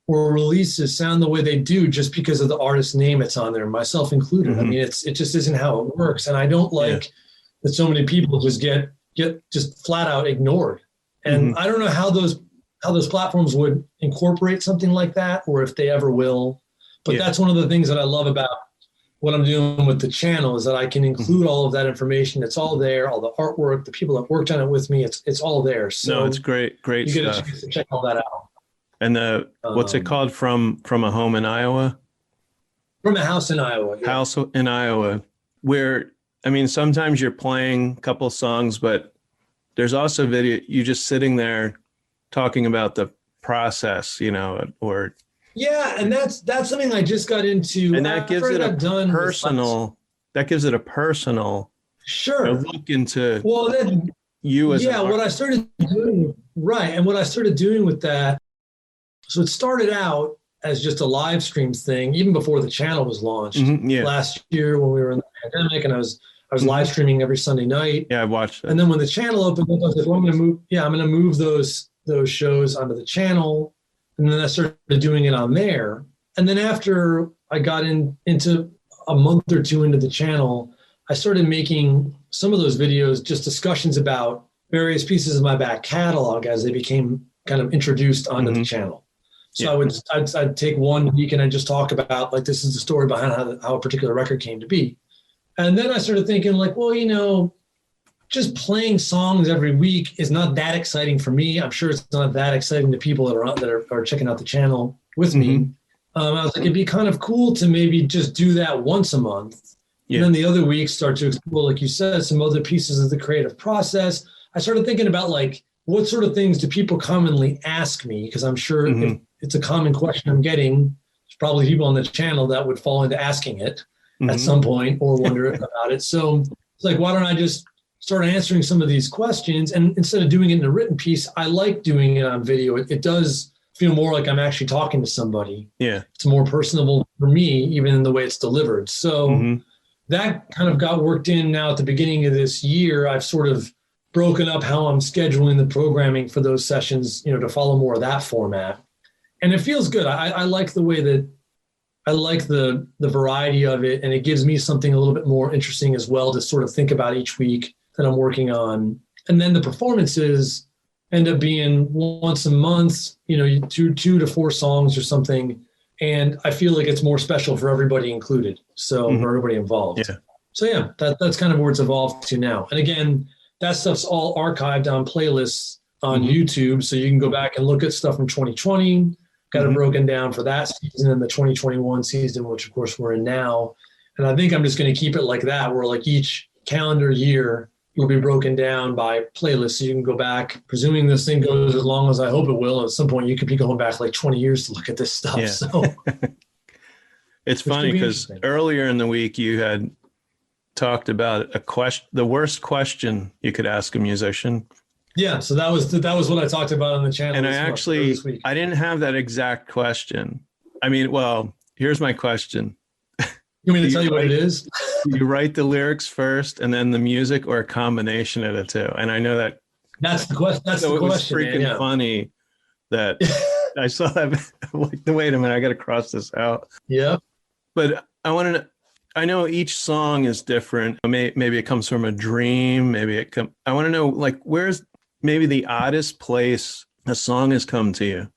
A: or releases sound the way they do just because of the artist's name it's on there, myself included. Mm-hmm. I mean, it just isn't how it works. And I don't like that so many people just get just flat out ignored. And I don't know how those platforms would incorporate something like that, or if they ever will. But that's one of the things that I love about what I'm doing with the channel, is that I can include all of that information. It's all there, all the artwork, the people that worked on it with me. It's all there. So
C: no, it's great
A: you
C: stuff.
A: You get a chance to check all that out.
C: And what's it called? From a home in Iowa?
A: From a house in Iowa. Yeah.
C: House in Iowa, where, I mean, sometimes you're playing a couple songs, but there's also video, you just sitting there talking about the process, you know, or.
A: Yeah. And that's something I just got into.
C: And that gives it a personal look into you as
A: what I started doing. Right. And what I started doing with that. So it started out as just a live stream thing, even before the channel was launched last year when we were in the pandemic, and I was live streaming every Sunday night.
C: Yeah, I watched that.
A: And then when the channel opened up, I was like, well, I'm going to move those shows onto the channel. And then I started doing it on there. And then after I got into a month or two into the channel, I started making some of those videos, just discussions about various pieces of my back catalog as they became kind of introduced onto the channel. So I'd take 1 week and I'd just talk about, like, this is the story behind how a particular record came to be. And then I started thinking, like, well, you know, just playing songs every week is not that exciting for me. I'm sure it's not that exciting to people that are checking out the channel with me. I was like, it'd be kind of cool to maybe just do that once a month. Yeah. And then the other weeks start to explore, like you said, some other pieces of the creative process. I started thinking about, like, what sort of things do people commonly ask me? Because I'm sure if it's a common question I'm getting, there's probably people on the channel that would fall into asking it at some point or wonder about it. So it's like, why don't I just start answering some of these questions? And instead of doing it in a written piece, I like doing it on video. It does feel more like I'm actually talking to somebody. Yeah. It's more personable for me, even in the way it's delivered. So that kind of got worked in now at the beginning of this year. I've sort of broken up how I'm scheduling the programming for those sessions, you know, to follow more of that format. And it feels good. I like the way that I like the variety of it. And it gives me something a little bit more interesting as well to sort of think about each week that I'm working on. And then the performances end up being once a month, you know, 2 to 4 songs or something. And I feel like it's more special for everybody included. So for everybody involved. Yeah. So yeah, that's kind of where it's evolved to now. And again, that stuff's all archived on playlists on YouTube. So you can go back and look at stuff from 2020, got it broken down for that season and the 2021 season, which of course we're in now. And I think I'm just going to keep it like that, where like each calendar year will be broken down by playlists. So you can go back, presuming this thing goes as long as I hope it will. At some point you could be going back like 20 years to look at this stuff. Yeah. So
C: it's funny because earlier in the week you had talked about the worst question you could ask a musician.
A: Yeah, so that was what I talked about on the channel.
C: And I didn't have that exact question. I mean, well, here's my question.
A: You want me to tell you what it is?
C: You write the lyrics first and then the music, or a combination of the two? And I know that's the question. That's the question. It was freaking funny that I saw that. Like, wait a minute, I got to cross this out. Yeah. But I want to. I know each song is different. Maybe it comes from a dream. I want to know, like, where's maybe the oddest place a song has come to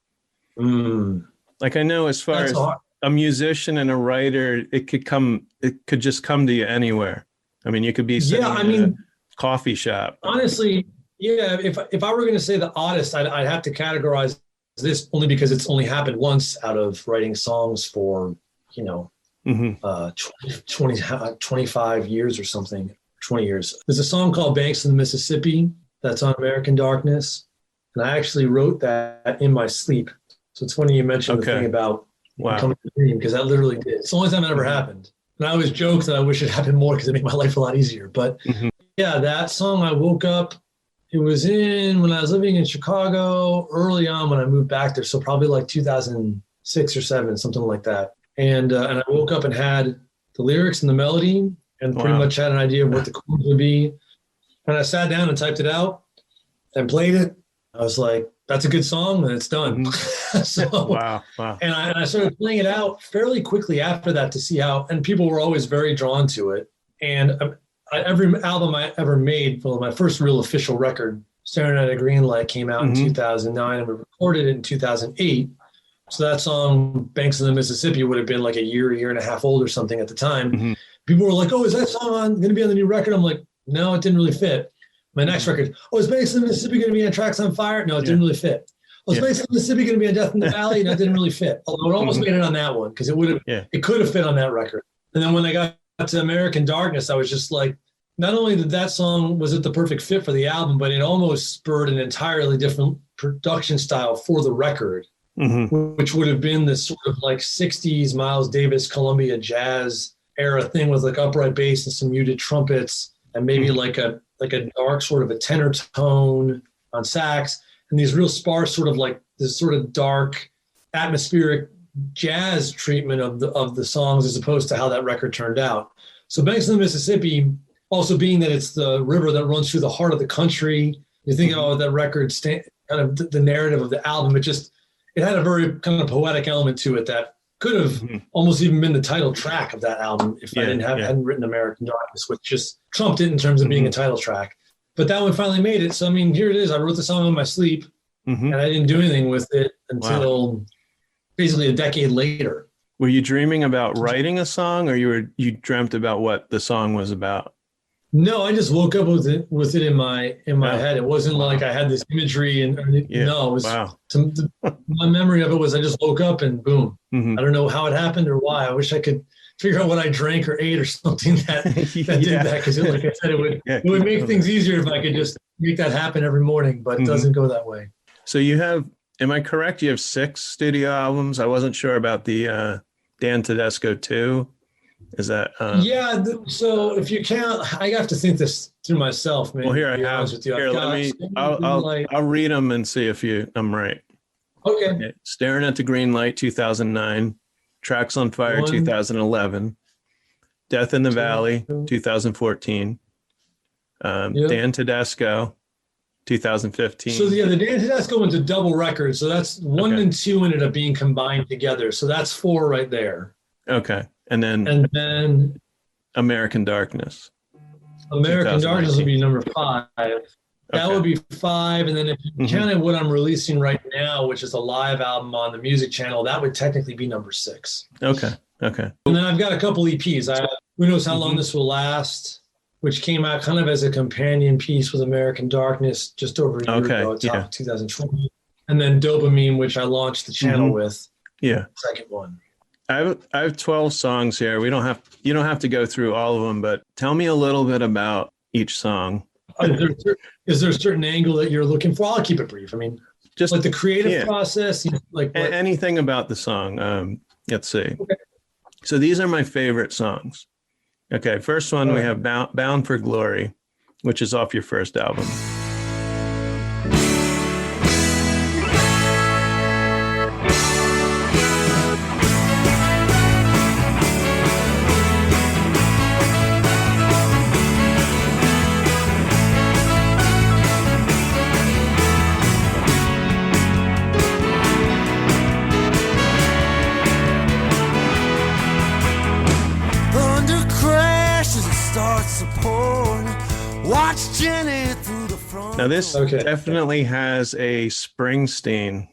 C: you? Like, I know as far as a musician and a writer, it could just come to you anywhere. I mean, you could be sitting in a coffee shop.
A: Honestly, yeah. If I were going to say the oddest, I'd have to categorize this only because it's only happened once out of writing songs for, you know, 25 years or something, 20 years. There's a song called Banks of the Mississippi that's on American Darkness. And I actually wrote that in my sleep. So it's funny you mentioned the thing about coming to the dream, because that literally did. It's the only time it ever happened. And I always joke that I wish it happened more because it made my life a lot easier. But yeah, that song, I woke up It was when I was living in Chicago early on when I moved back there. So probably like 2006 or 7, something like that. And I woke up and had the lyrics and the melody and pretty much had an idea of what the chords would be. And I sat down and typed it out and played it. I was like, that's a good song, and it's done.
C: Wow.
A: And I started playing it out fairly quickly after that to see how, and people were always very drawn to it. And every album I ever made, well, my first real official record, Staring at a Green Light, came out in 2009, and we recorded it in 2008. So that song, Banks of the Mississippi, would have been like a year and a half old or something at the time. People were like, oh, is that song going to be on the new record? I'm like, no, it didn't really fit. My next record, is Banks of the Mississippi going to be on Tracks on Fire? No, it didn't really fit. Is Banks of the Mississippi going to be on Death in the Valley? No, it didn't really fit. Although it almost made it on that one because it could have fit on that record. And then when I got to American Darkness, I was just like, not only did that song, was it the perfect fit for the album, but it almost spurred an entirely different production style for the record, which would have been this sort of like 60s Miles Davis, Columbia jazz era thing with like upright bass and some muted trumpets and maybe like a dark sort of a tenor tone on sax and these real sparse sort of like this sort of dark atmospheric jazz treatment of the songs as opposed to how that record turned out. So Banks of the Mississippi, also being that it's the river that runs through the heart of the country, you think about that record, kind of the narrative of the album, it had a very kind of poetic element to it that could have almost even been the title track of that album if I hadn't written American Darkness, which just trumped it in terms of being a title track. But that one finally made it. So, I mean, here it is. I wrote the song in my sleep, and I didn't do anything with it until basically a decade later.
C: Were you dreaming about writing a song, or you dreamt about what the song was about?
A: No, I just woke up with it in my head. It wasn't like I had this imagery no, it was my memory of it was I just woke up and boom. I don't know how it happened or why. I wish I could figure out what I drank or ate or something that did that because like I said, it would make things easier if I could just make that happen every morning, but it doesn't go that way.
C: So you have, am I correct? You have 6 studio albums. I wasn't sure about the Dan Tedesco 2. Is that
A: so if you count, I have to think this through myself, man.
C: Well, here I have. I'll read them and see if I'm right.
A: Okay.
C: Staring at the Green Light, 2009. Tracks on Fire, 2011. Death in the Valley, 2014. Dan Tedesco, 2015.
A: So the Dan Tedesco one's a double record. So that's 1 and 2 ended up being combined together. So that's 4 right there.
C: Okay. And then American Darkness.
A: American Darkness would be number 5. That would be 5. And then if you counted what I'm releasing right now, which is a live album on the music channel, that would technically be number 6.
C: Okay.
A: And then I've got a couple EPs. Who Knows How Long This Will Last, which came out kind of as a companion piece with American Darkness just over a year ago, top of 2020. And then Dopamine, which I launched the channel with. Yeah. Second one.
C: I have 12 songs here. You don't have to go through all of them, but tell me a little bit about each song.
A: Is there a certain angle that you're looking for? I'll keep it brief. I mean, just like the creative process, like
C: anything about the song. Let's see.
A: Okay.
C: So these are my favorite songs. Okay, first one we have Bound for Glory, which is off your first album. Now this definitely has a Springsteen,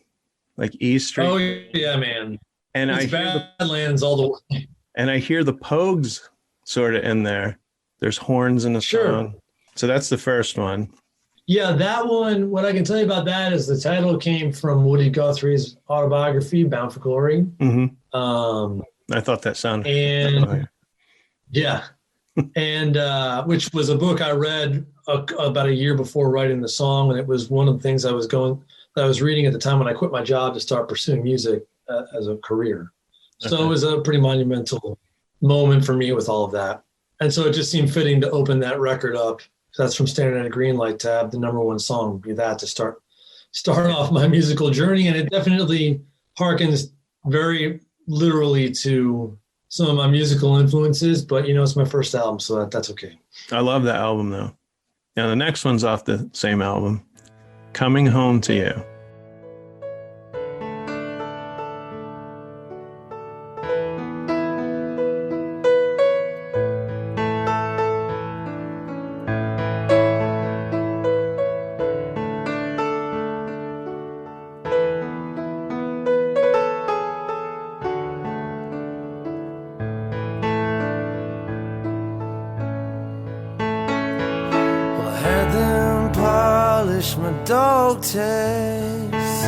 C: like E Street.
A: Oh yeah, man.
C: And
A: it's Badlands all the way.
C: And I hear the Pogues sort of in there. There's horns in the song. So that's the first one.
A: Yeah, that one, what I can tell you about that is the title came from Woody Guthrie's autobiography, Bound for Glory.
C: I thought that sounded
A: familiar. Yeah. And which was a book I read about a year before writing the song, and it was one of the things I was reading at the time when I quit my job to start pursuing music as a career. So it was a pretty monumental moment for me with all of that, and so it just seemed fitting to open that record up That's from Standing at a Green Light to have the number one song be that to start off my musical journey. And it definitely harkens very literally to some of my musical influences, but it's my first album, so that's okay.
C: I love that album though. Now the next one's off the same album, Coming Home to You.
B: My dog taste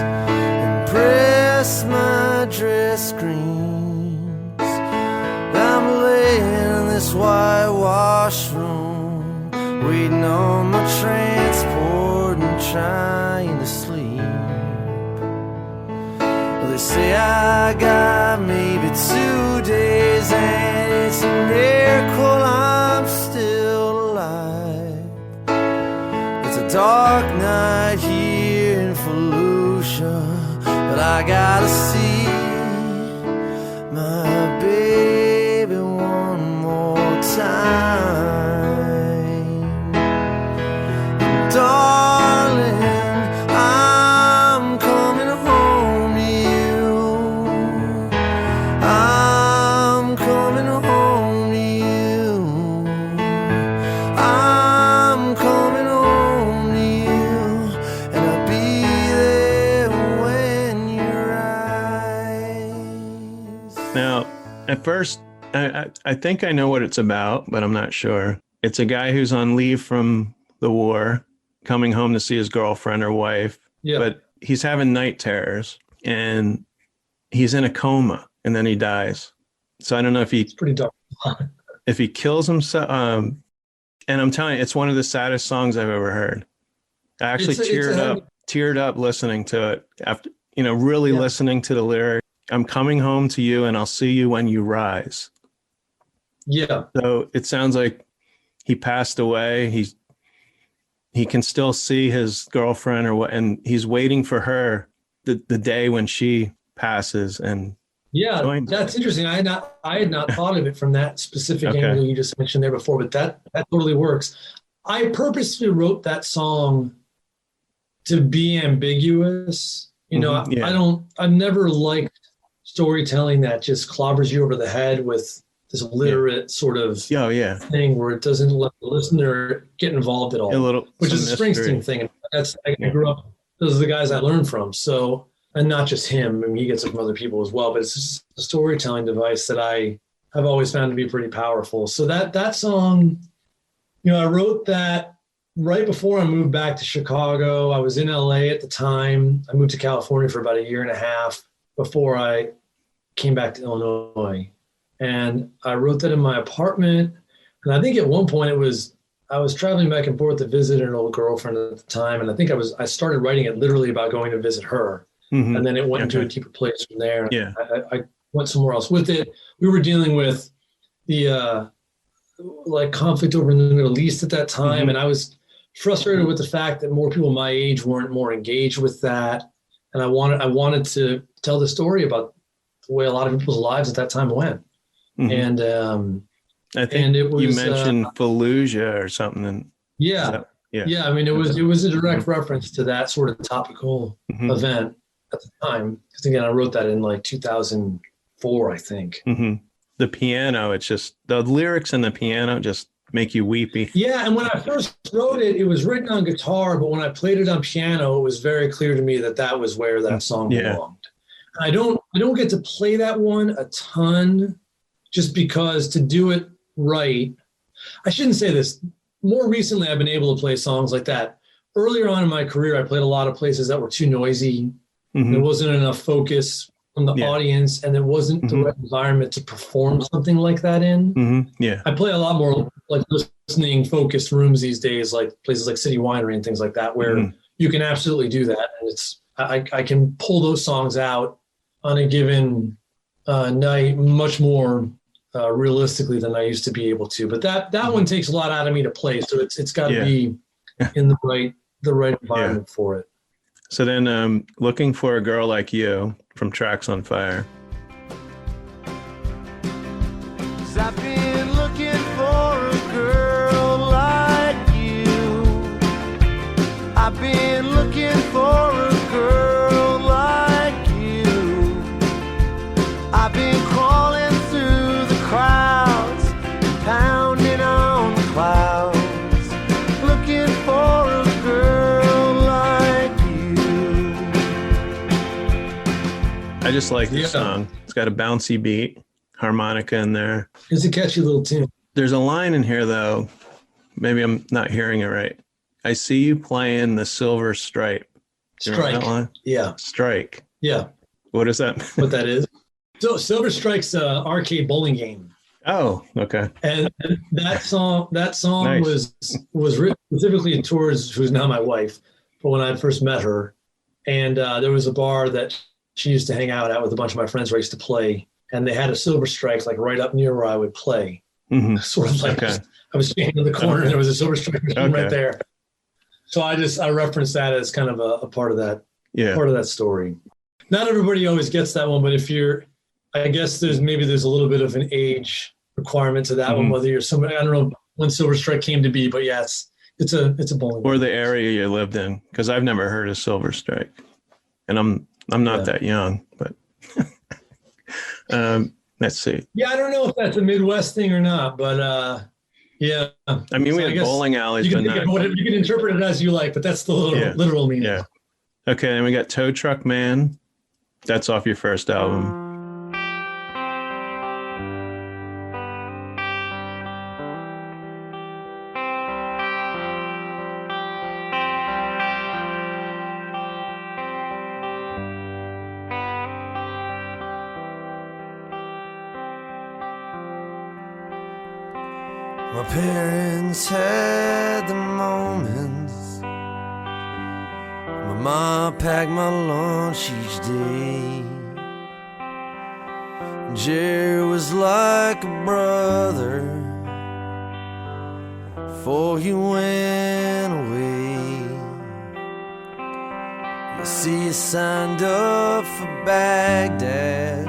B: and press my dress screens. I'm laying in this whitewash room, waiting on my transport and trying to sleep. Well, they say I got maybe 2 days, and it's a miracle I'm still alive. Dark night here in Fallujah, but I gotta see my baby one more time. And darling, I'm coming home to you. I'm coming home to you. I'm coming home.
C: Now, at first, I think I know what it's about, but I'm not sure. It's a guy who's on leave from the war, coming home to see his girlfriend or wife, but he's having night terrors, and he's in a coma, and then he dies. So I don't know if
A: it's pretty dark.
C: if he kills himself. And I'm telling you, it's one of the saddest songs I've ever heard. I actually teared up listening to it after, really listening to the lyric. I'm coming home to you and I'll see you when you rise.
A: Yeah.
C: So it sounds like he passed away. He can still see his girlfriend and he's waiting for her the day when she passes. And
A: that's interesting. I had not thought of it from that specific angle you just mentioned there before, but that totally works. I purposely wrote that song to be ambiguous. I've never liked storytelling that just clobbers you over the head with this literate sort of thing where it doesn't let the listener get involved at all, which is a Springsteen thing. And I grew up, those are the guys I learned from. So, and not just him, I mean, he gets it from other people as well, but it's just a storytelling device that I have always found to be pretty powerful. So that song, I wrote that right before I moved back to Chicago. I was in LA at the time. I moved to California for about 1.5 years before I came back to Illinois. And I wrote that in my apartment. And I think at one point I was traveling back and forth to visit an old girlfriend at the time. And I think I started writing it literally about going to visit her. Mm-hmm. And then it went into a deeper place from there.
C: Yeah.
A: I went somewhere else with it. We were dealing with the conflict over in the Middle East at that time. Mm-hmm. And I was frustrated with the fact that more people my age weren't more engaged with that. And I wanted to tell the story about the way a lot of people's lives at that time went. Mm-hmm. And
C: I think it was, you mentioned Fallujah or something. And
A: yeah. I mean, it was a direct reference to that sort of topical event at the time. Because again, I wrote that in 2004, I think.
C: Mm-hmm. The piano, it's just the lyrics and the piano just make you weepy.
A: Yeah, and when I first wrote it, it was written on guitar, but when I played it on piano, it was very clear to me that was where that song belonged. I don't get to play that one a ton, just because to do it right, I shouldn't say this. More recently, I've been able to play songs like that. Earlier on in my career, I played a lot of places that were too noisy. Mm-hmm. There wasn't enough focus from the audience, and there wasn't the right environment to perform something like that in. Mm-hmm. Yeah, I play a lot more like listening focused rooms these days, like places like City Winery and things like that, where you can absolutely do that. And I can pull those songs out on a given night much more realistically than I used to be able to. But that one takes a lot out of me to play, so it's got to be in the right environment for it.
C: So then, Looking for a Girl Like You from Tracks on Fire.
B: I've been looking for a girl like you. I've been looking for a girl like you. I've been crawling through the crowds, pounding on the clouds, looking for a girl like you.
C: I just like this song. It's got a bouncy beat, harmonica in there.
A: It's a catchy little tune.
C: There's a line in here, though. Maybe I'm not hearing it right. I see you playing the silver stripe. Do you remember that line?
A: Yeah.
C: Strike.
A: Yeah.
C: What is that?
A: What that is? So Silver Strike's an arcade bowling game.
C: Oh, okay.
A: And that song nice. was written specifically towards who's now my wife, but when I first met her. And there was a bar that she used to hang out at with a bunch of my friends where I used to play. And they had a Silver Strike like right up near where I would play. Mm-hmm. Sort of like I was standing in the corner and there was a Silver Strike machine right there. So I referenced that as kind of a part of that part of that story. Not everybody always gets that one, but I guess there's a little bit of an age requirement to that one, whether you're somebody, I don't know when Silver Strike came to be, but yeah, it's a bowling
C: or the area you lived in, because I've never heard of Silver Strike, and I'm not that young, but let's see.
A: Yeah, I don't know if that's a Midwest thing or not, but yeah.
C: I mean, we had bowling alleys,
A: you can interpret it as you like, but that's the literal meaning.
C: Yeah. Okay, and we got Tow Truck Man. That's off your first album.
B: My parents had the moments. My mom packed my lunch each day. Jerry was like a brother before he went away. You see, he signed up for Baghdad.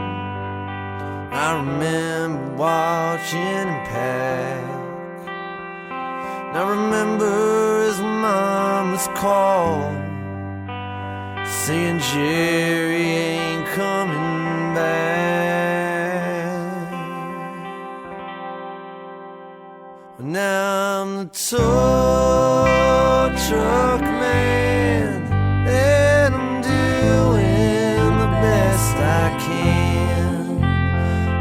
B: I remember watching him pack. I remember his mama's call saying Jerry ain't coming back. Now I'm the tow truck man, and I'm doing the best I can,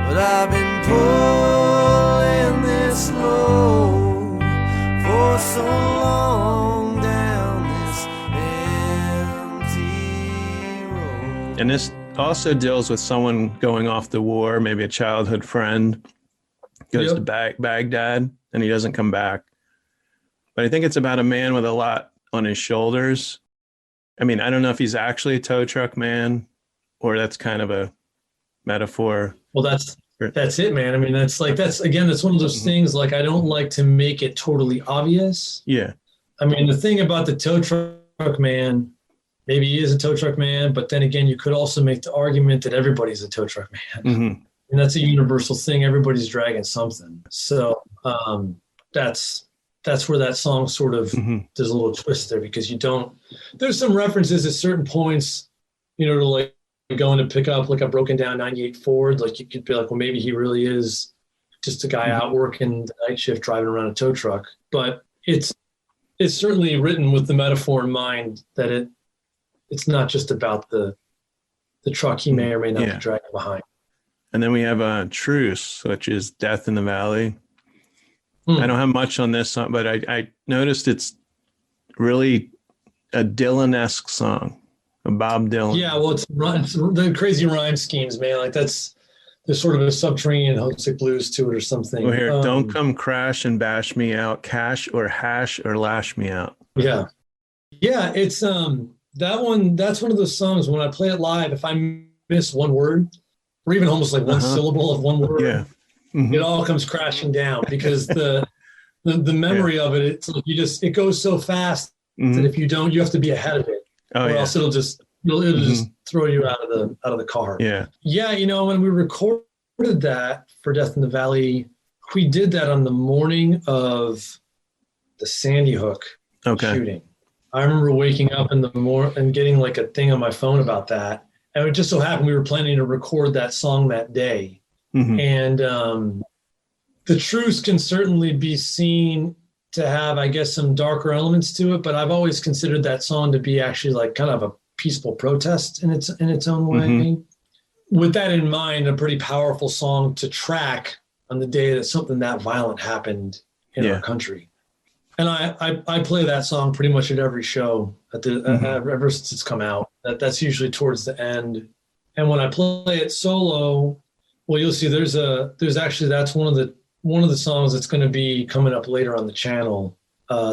B: but I've been pulling this load for so long down this empty road.
C: And this also deals with someone going off the war, maybe a childhood friend goes to Baghdad and he doesn't come back. But I think it's about a man with a lot on his shoulders. I mean, I don't know if he's actually a tow truck man or that's kind of a metaphor.
A: Well, that's it, man. I mean, that's one of those things, like, I don't like to make it totally obvious.
C: Yeah. I
A: mean, the thing about the tow truck man, maybe he is a tow truck man, but then again, you could also make the argument that everybody's a tow truck man. Mm-hmm. And that's a universal thing. Everybody's dragging something. So that's where that song sort of, there's a little twist there, because there's some references at certain points, to like, going to pick up like a broken down 98 Ford, like you could be like, well, maybe he really is just a guy out working the night shift driving around a tow truck. But it's certainly written with the metaphor in mind that it's not just about the truck he may or may not be dragging behind.
C: And then we have a Truce, which is Death in the Valley. I don't have much on this song, but I noticed it's really a Dylan-esque song. A Bob Dylan.
A: Yeah, well, it's the crazy rhyme schemes, man. Like there's sort of a subterranean homesick blues to it or something.
C: Well, here, don't come crash and bash me out, cash or hash or lash me out.
A: Yeah, it's that one. That's one of those songs when I play it live. If I miss one word, or even almost like one syllable of one word, it all comes crashing down because the memory of it, it's like it goes so fast that if you don't, you have to be ahead of it, or else it'll just throw you out of the car. Yeah. When we recorded that for Death in the Valley, we did that on the morning of the Sandy Hook shooting. I remember waking up in the morning and getting like a thing on my phone about that. And it just so happened we were planning to record that song that day. And the truth can certainly be seen to have, I guess, some darker elements to it. But I've always considered that song to be actually like kind of a peaceful protest in its own way. With that in mind, a pretty powerful song to track on the day that something that violent happened in our country. And I play that song pretty much at every show ever since it's come out. That's usually towards the end. And when I play it solo, well, you'll see that's one of the songs that's going to be coming up later on the channel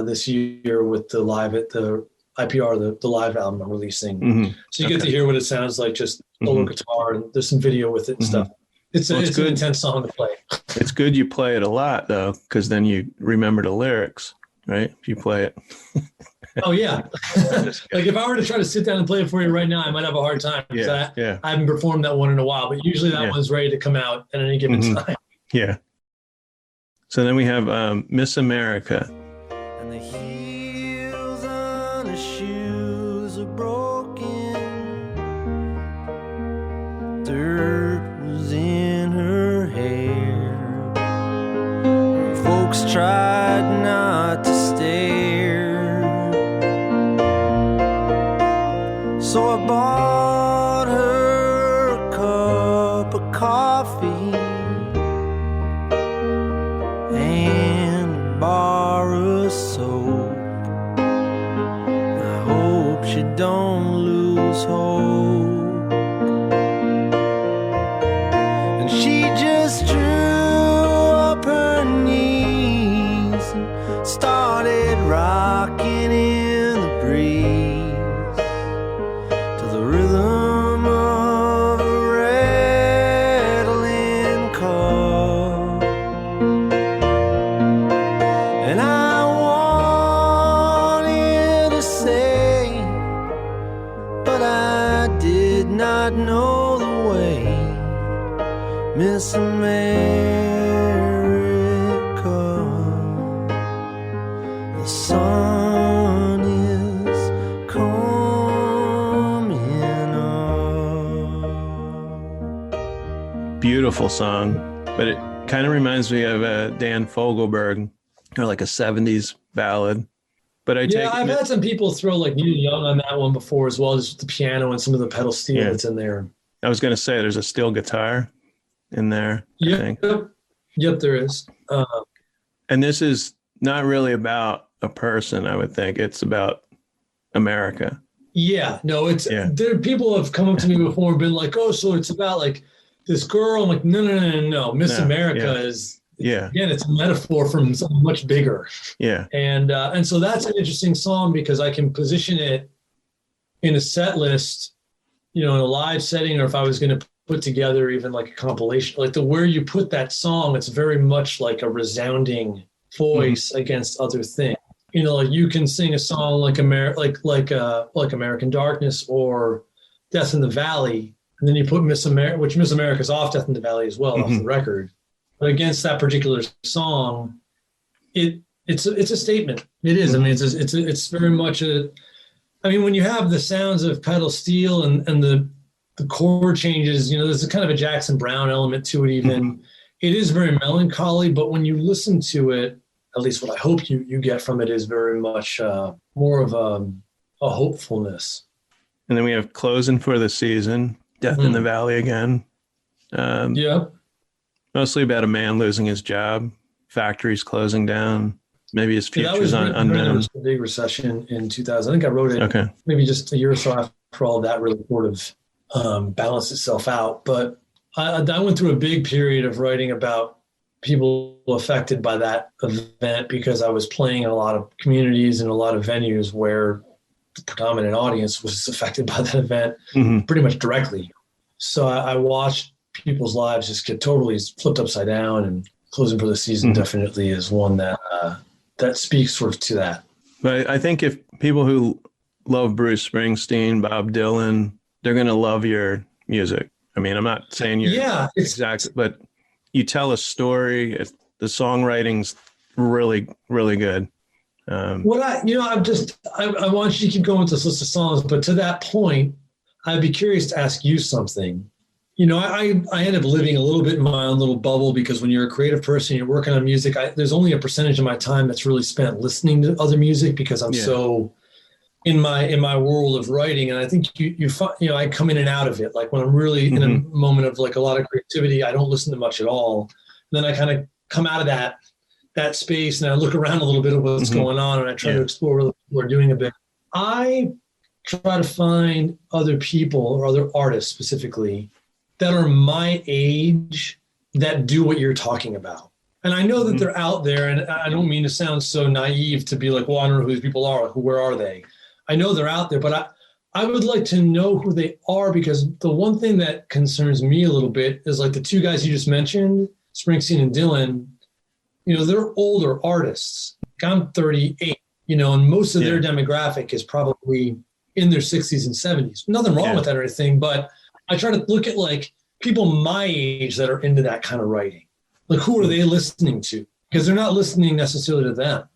A: this year with the live at the IPR, the live album I'm releasing. So you get to hear what it sounds like, just solo guitar, and there's some video with it and stuff. It's an intense song to play.
C: It's good you play it a lot though, because then you remember the lyrics. Right? If you play it.
A: Oh, yeah. Like if I were to try to sit down and play it for you right now, I might have a hard time because I haven't performed that one in a while, but usually that one's ready to come out at any given time.
C: Yeah. So then we have Miss America.
B: And the heels on her shoes are broken. Dirt was in her hair. Folks tried not to stare, so I bought her a cup of coffee and a bar of soap. I hope she don't lose hope. And she just drew up her knees and started rocking in the breeze to the rhythm of a rattling car. And I wanted to say, but I did not know the way. Miss America, the sun is coming up.
C: Beautiful song, but it kind of reminds me of Dan Fogelberg, or like a 70s ballad. But I've
A: had some people throw like Neil Young on that one before as well, just the piano and some of the pedal steel that's in there.
C: I was going to say there's a steel guitar in there.
A: Yep, there is.
C: And this is not really about a person, I would think. It's about America.
A: Yeah, no, there. People have come up to me before and been like, "Oh, so it's about like this girl." I'm like, no. Miss America is again, it's a metaphor from something much bigger.
C: Yeah,
A: and so that's an interesting song because I can position it in a set list, in a live setting, or if I was going to put together even like a compilation, like where you put that song, it's very much like a resounding voice against other things. Like you can sing a song like American Darkness or Death in the Valley, and then you put Miss America, which Miss America's off Death in the Valley as well, off the record. But against that particular song, it's a statement. It is. I mean, it's very much when you have the sounds of pedal steel and the chord changes, there's a kind of a Jackson Browne element to it even. It is very melancholy, but when you listen to it, at least what I hope you get from it is very much more of a hopefulness.
C: And then we have Closing for the Season, Death in the Valley again. Mostly about a man losing his job, factories closing down, maybe his future's unknown.
A: There was a big recession in 2000. I think I wrote it maybe just a year or so after all of that really sort of balanced itself out. But I went through a big period of writing about people affected by that event because I was playing in a lot of communities and a lot of venues where the predominant audience was affected by that event pretty much directly. So I watched people's lives just get totally flipped upside down, and Closing for the Season definitely is one that that speaks sort of to that.
C: But I think if people who love Bruce Springsteen, Bob Dylan, they're going to love your music. I mean, I'm not saying you're exactly, but you tell a story. The songwriting's really, really good. I want you to keep going with this list of songs, but to that point, I'd be curious to ask you something. I end up living a little bit in my own little bubble, because when you're a creative person, you're working on music, there's only a percentage of my time that's really spent listening to other music, because I'm so in my world of writing. And I think I come in and out of it. Like when I'm really in a moment of like a lot of creativity, I don't listen to much at all. And then I kind of come out of that space, and I look around a little bit of what's going on, and I try to explore what people are doing a bit. I try to find other people or other artists specifically that are my age that do what you're talking about. And I know that they're out there, and I don't mean to sound so naive to be like, well, I don't know who these people are. Where are they? I know they're out there, but I would like to know who they are, because the one thing that concerns me a little bit is like the two guys you just mentioned, Springsteen and Dylan, they're older artists. I'm 38, and most of their demographic is probably in their 60s and 70s. Nothing wrong with that or anything, but I try to look at like people my age that are into that kind of writing. Like, who are they listening to? Because they're not listening necessarily to them.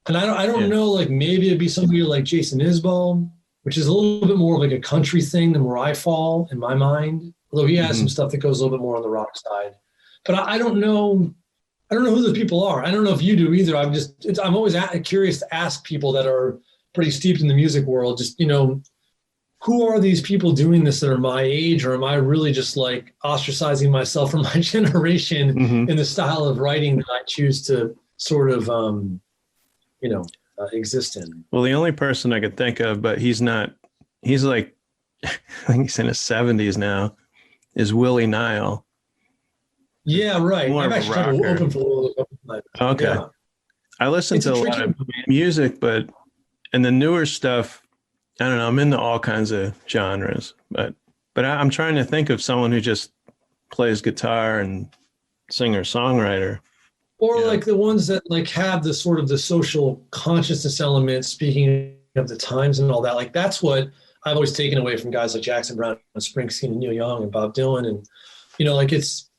C: And I don't know, like maybe it'd be somebody like Jason Isbell, which is a little bit more of like a country thing than where I fall in my mind. Although he has some stuff that goes a little bit more on the rock side. But I don't know. I don't know who those people are. I don't know if you do either. I'm always curious to ask people that are pretty steeped in the music world, just, who are these people doing this that are my age, or am I really just like ostracizing myself from my generation in the style of writing that I choose to sort of, exist in? Well, the only person I could think of, but he's like, I think he's in his 70s now, is Willie Nile.
A: Yeah, right.
C: More
A: I've
C: of a
A: actually tried to open for Willie a couple times.
C: Okay.
A: Yeah.
C: I listen to a lot of music, and the newer stuff, I don't know, I'm into all kinds of genres, but I'm trying to think of someone who just plays guitar and singer-songwriter.
A: Or like the ones that like have the sort of the social consciousness element, speaking of the times and all that. Like that's what I've always taken away from guys like Jackson Browne and Springsteen and Neil Young and Bob Dylan. And, like it's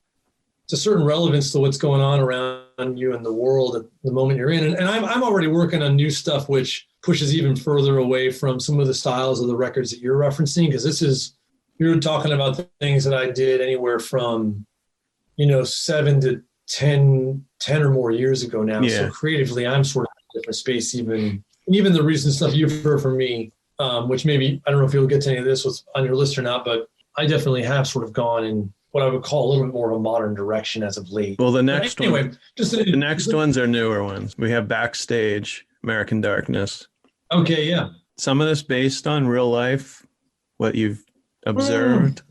A: a certain relevance to what's going on around you in the world at the moment you're in. And I'm already working on new stuff, which pushes even further away from some of the styles of the records that you're referencing. Because you're talking about the things that I did anywhere from, 7 to 10 or more years ago now. Yeah. So creatively, I'm sort of in a different space, even the recent stuff you've heard from me, which maybe, I don't know if you'll get to any of this on your list or not, but I definitely have sort of gone in what I would call a little bit more of a modern direction as of late.
C: Well, the next ones are newer ones. We have Backstage, American Darkness.
A: Okay, yeah.
C: Some of this based on real life, what you've observed.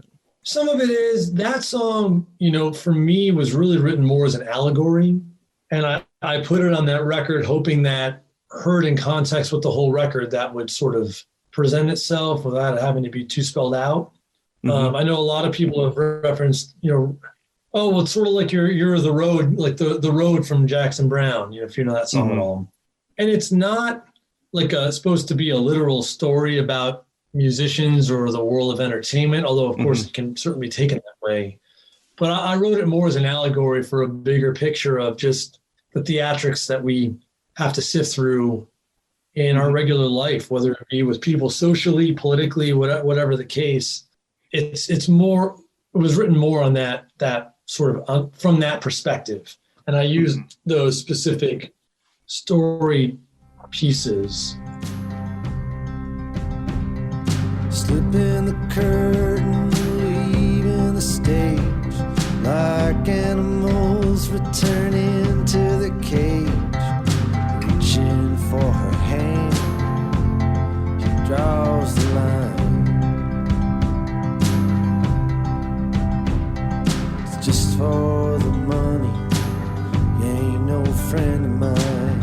A: Some of it is. That song, for me was really written more as an allegory. And I put it on that record hoping that heard in context with the whole record, that would sort of present itself without having to be too spelled out. I know a lot of people have referenced, it's sort of like you're the road, like the road from Jackson Browne, if you know that song at all. And it's not like supposed to be a literal story about musicians or the world of entertainment, although of course it can certainly be taken that way. But I wrote it more as an allegory for a bigger picture of just the theatrics that we have to sift through in our regular life, whether it be with people socially, politically, whatever the case. It was written more on that sort of from that perspective. And I used those specific story pieces.
B: Slipping the curtain, leaving the stage, like animals returning to the cage, reaching for her hand, she draws the line. It's just for the money, you ain't no friend of mine.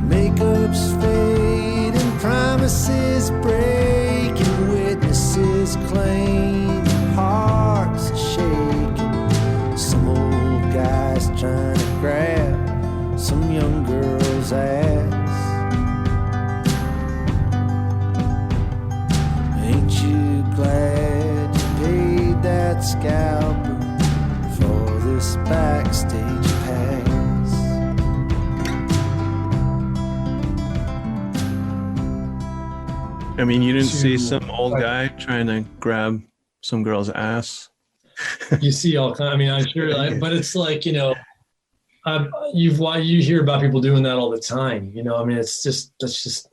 B: Makeup's fading, promises breaking away. red scalper for this backstage pass.
C: I mean, you didn't see some old guy trying to grab some girl's ass?
A: You see all kind. I mean, I'm sure, but it's like, you know, you hear about people doing that all the time. You know, I mean, that's just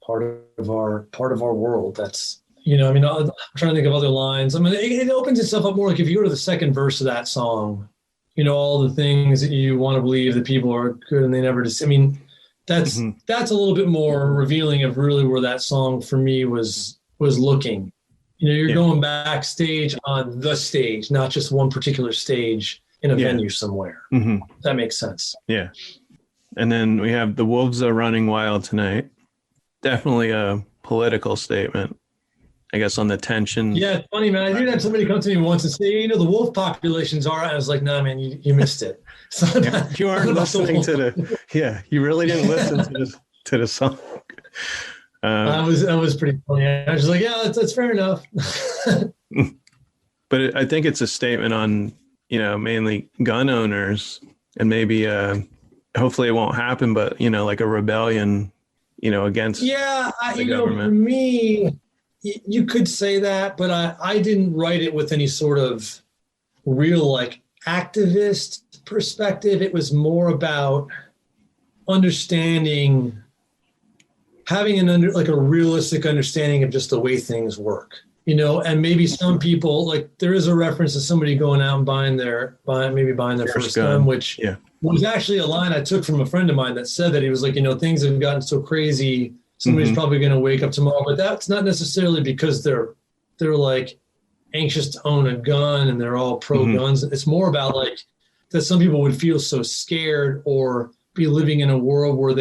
A: part of our world. That's, you know, I mean, I'm trying to think of other lines. I mean, it opens itself up more. Like if you go to the second verse of that song, you know, all the things that you want to believe that people are good and they never just. I mean, that's a little bit more revealing of really where that song for me was looking. You know, you're going backstage on the stage, not just one particular stage in a venue somewhere. That makes sense.
C: Yeah. And then we have The Wolves Are Running Wild Tonight. Definitely a political statement, I guess, on the tension.
A: Yeah, it's funny, man. I did have somebody come to me once and say, you know, the wolf populations are. I was like, nah, man, you missed it.
C: You aren't listening to you really didn't listen to the song.
A: That was pretty funny. I was like, yeah, that's fair enough.
C: But I think it's a statement on, you know, mainly gun owners, and maybe hopefully it won't happen, but, you know, like a rebellion, you know, against the government.
A: Know, for me, you could say that, but I didn't write it with any sort of real like activist perspective. It was more about understanding, having a realistic understanding of just the way things work, you know. And maybe some people, like, there is a reference to somebody going out and buying their first gun, which was actually a line I took from a friend of mine that said that. He was like, you know, things have gotten so crazy, somebody's probably going to wake up tomorrow, but that's not necessarily because they're like anxious to own a gun and they're all pro guns. It's more about like that some people would feel so scared or be living in a world where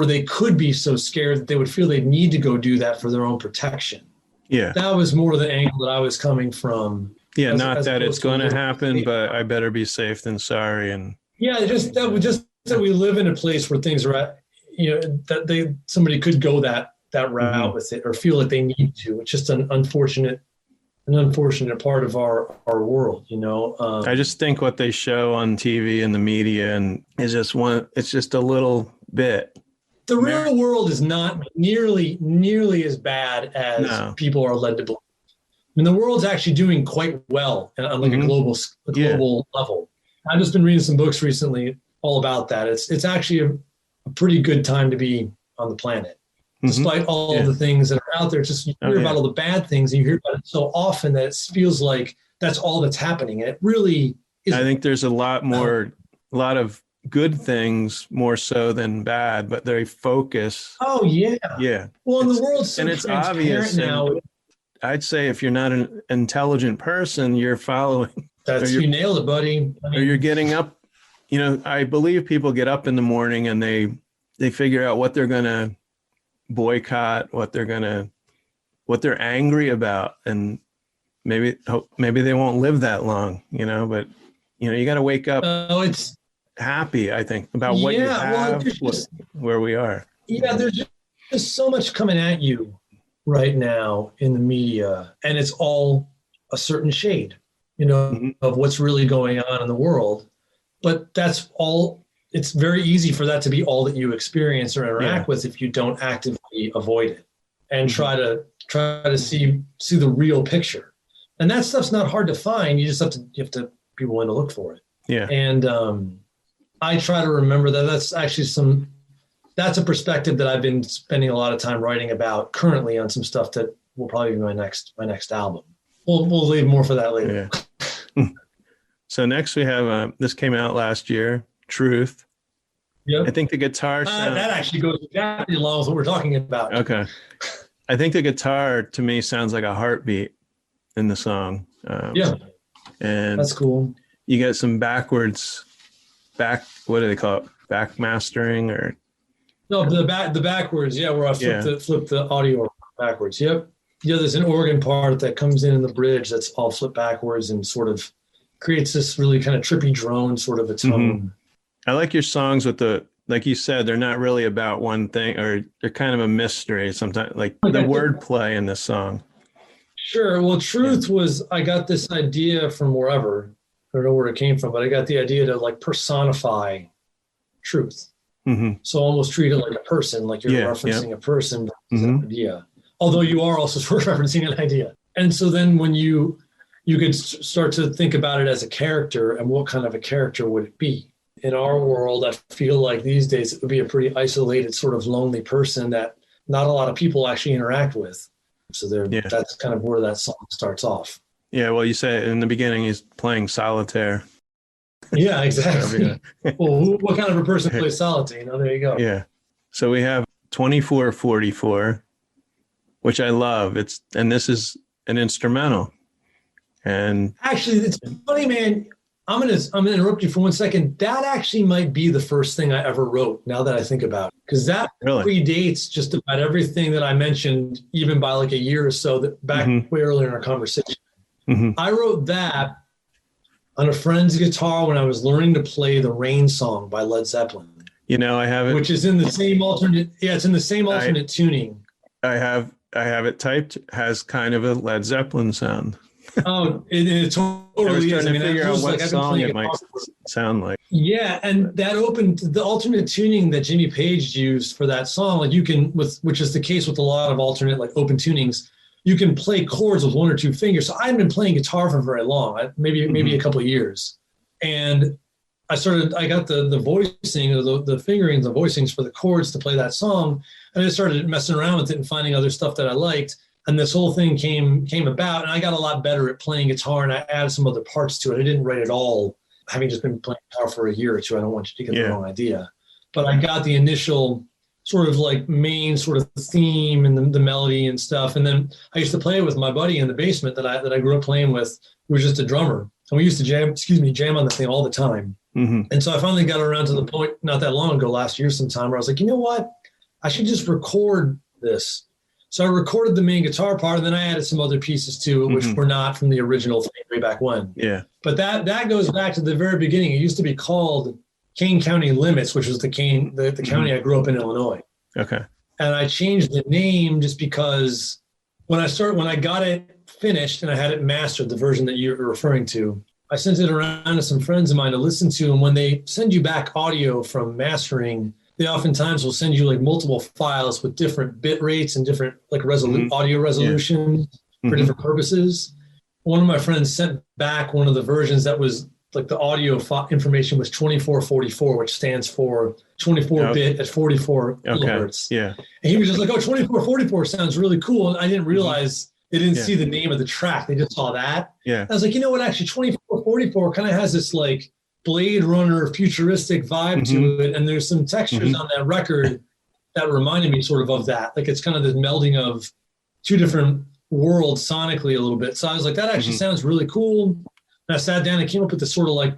A: they could be so scared that they would feel they need to go do that for their own protection. Yeah. That was more the angle that I was coming from.
C: Yeah, not that it's going to happen, but I better be safe than sorry. And
A: just that we live in a place where things are at, you know, that somebody could go that route with it or feel like they need to. It's just an unfortunate part of our world, you know.
C: I just think what they show on TV and the media it's just a little bit.
A: The real world is not nearly as bad as people are led to believe. I mean, the world's actually doing quite well on like a global level. I've just been reading some books recently all about that. It's actually a pretty good time to be on the planet, despite all of the things that are out there. Just you hear about all the bad things, and you hear about it so often that it feels like that's all that's happening, and it really is.
C: I think there's a lot of good things more so than bad, but they focus.
A: Oh yeah,
C: yeah.
A: Well, and the world's so
C: it's obvious now. I'd say if you're not an intelligent person, you're following.
A: You nailed it, buddy.
C: Or you're getting up. You know, I believe people get up in the morning and they figure out what they're going to boycott, what they're angry about, and maybe they won't live that long. You know, but you know, you got to wake up. It's happy, I think, about what you have, where we are.
A: Yeah, there's just so much coming at you right now in the media, and it's all a certain shade, you know, of what's really going on in the world. But that's all. It's very easy for that to be all that you experience or interact with if you don't actively avoid it and try to see the real picture. And that stuff's not hard to find. You have to be willing to look for it.
C: Yeah.
A: And I try to remember that that's a perspective that I've been spending a lot of time writing about currently on some stuff that will probably be my next album. We'll leave more for that later.
C: Yeah. So next we have this came out last year, Truth.
A: Yeah.
C: I think the guitar sound,
A: that actually goes exactly along with what we're talking about.
C: Okay. I think the guitar to me sounds like a heartbeat in the song. And
A: that's cool.
C: You get some what do they call it? Back mastering or
A: no, the backwards, where I flip the audio backwards. Yep. Yeah, there's an organ part that comes in the bridge that's all flipped backwards and sort of creates this really kind of trippy drone sort of a tone.
C: I like your songs with like you said, they're not really about one thing, or they're kind of a mystery sometimes, like the wordplay in this song.
A: Sure. Well, truth was, I got this idea from wherever. I don't know where it came from, but I got the idea to like personify truth.
C: Mm-hmm.
A: So almost treat it like a person, like you're referencing a person, an idea. Although you are also sort of referencing an idea. And so then when you could start to think about it as a character, and what kind of a character would it be? In our world, I feel like these days it would be a pretty isolated, sort of lonely person that not a lot of people actually interact with. So that's kind of where that song starts off.
C: Yeah, well, you say in the beginning he's playing solitaire.
A: Yeah, exactly. Well, what kind of a person plays solitaire? There you go.
C: Yeah. So we have 2444, which I love. This is an instrumental. And
A: actually, it's funny, man. I'm gonna interrupt you for 1 second. That actually might be the first thing I ever wrote, now that I think about it, because that predates just about everything that I mentioned, even by like a year or so, that back way earlier in our conversation. Mm-hmm. I wrote that on a friend's guitar when I was learning to play the Rain Song by Led Zeppelin.
C: I have it,
A: which is in the same alternate. Yeah, it's in the same alternate tuning.
C: I have it typed. Has kind of a Led Zeppelin sound.
A: Oh, it totally is. I mean,
C: figure out what song it might sound like.
A: Yeah, and that opened the alternate tuning that Jimmy Page used for that song. Like you can, which is the case with a lot of alternate like open tunings, you can play chords with one or two fingers. So I hadn't been playing guitar for very long, maybe a couple of years, and I got the voicing, or the fingering, the voicings for the chords to play that song, and I started messing around with it and finding other stuff that I liked. And this whole thing came about, and I got a lot better at playing guitar, and I added some other parts to it. I didn't write it all, having just been playing guitar for a year or two. I don't want you to get the wrong idea. But I got the initial sort of like main sort of theme and the melody and stuff. And then I used to play it with my buddy in the basement that I grew up playing with, who was just a drummer. And we used to jam on the thing all the time. Mm-hmm. And so I finally got around to the point not that long ago, last year sometime, where I was like, you know what? I should just record this. So I recorded the main guitar part, and then I added some other pieces to it, which were not from the original thing way back when. Yeah. But that goes back to the very beginning. It used to be called Kane County Limits, which was the county I grew up in, Illinois. Okay. And I changed the name just because when I got it finished and I had it mastered, the version that you're referring to, I sent it around to some friends of mine to listen to. And when they send you back audio from mastering, they oftentimes will send you like multiple files with different bit rates and different like audio resolution for different purposes. One of my friends sent back one of the versions that was like the audio information was 2444, which stands for 24-bit at 44 kilohertz. Yeah. And he was just like, oh, 2444 sounds really cool. And I didn't realize they didn't see the name of the track. They just saw that. Yeah. I was like, you know what? Actually, 2444 kind of has this like Blade Runner futuristic vibe to it, and there's some textures on that record that reminded me sort of that. Like it's kind of this melding of two different worlds sonically a little bit. So I was like, that actually sounds really cool. And I sat down and came up with this sort of like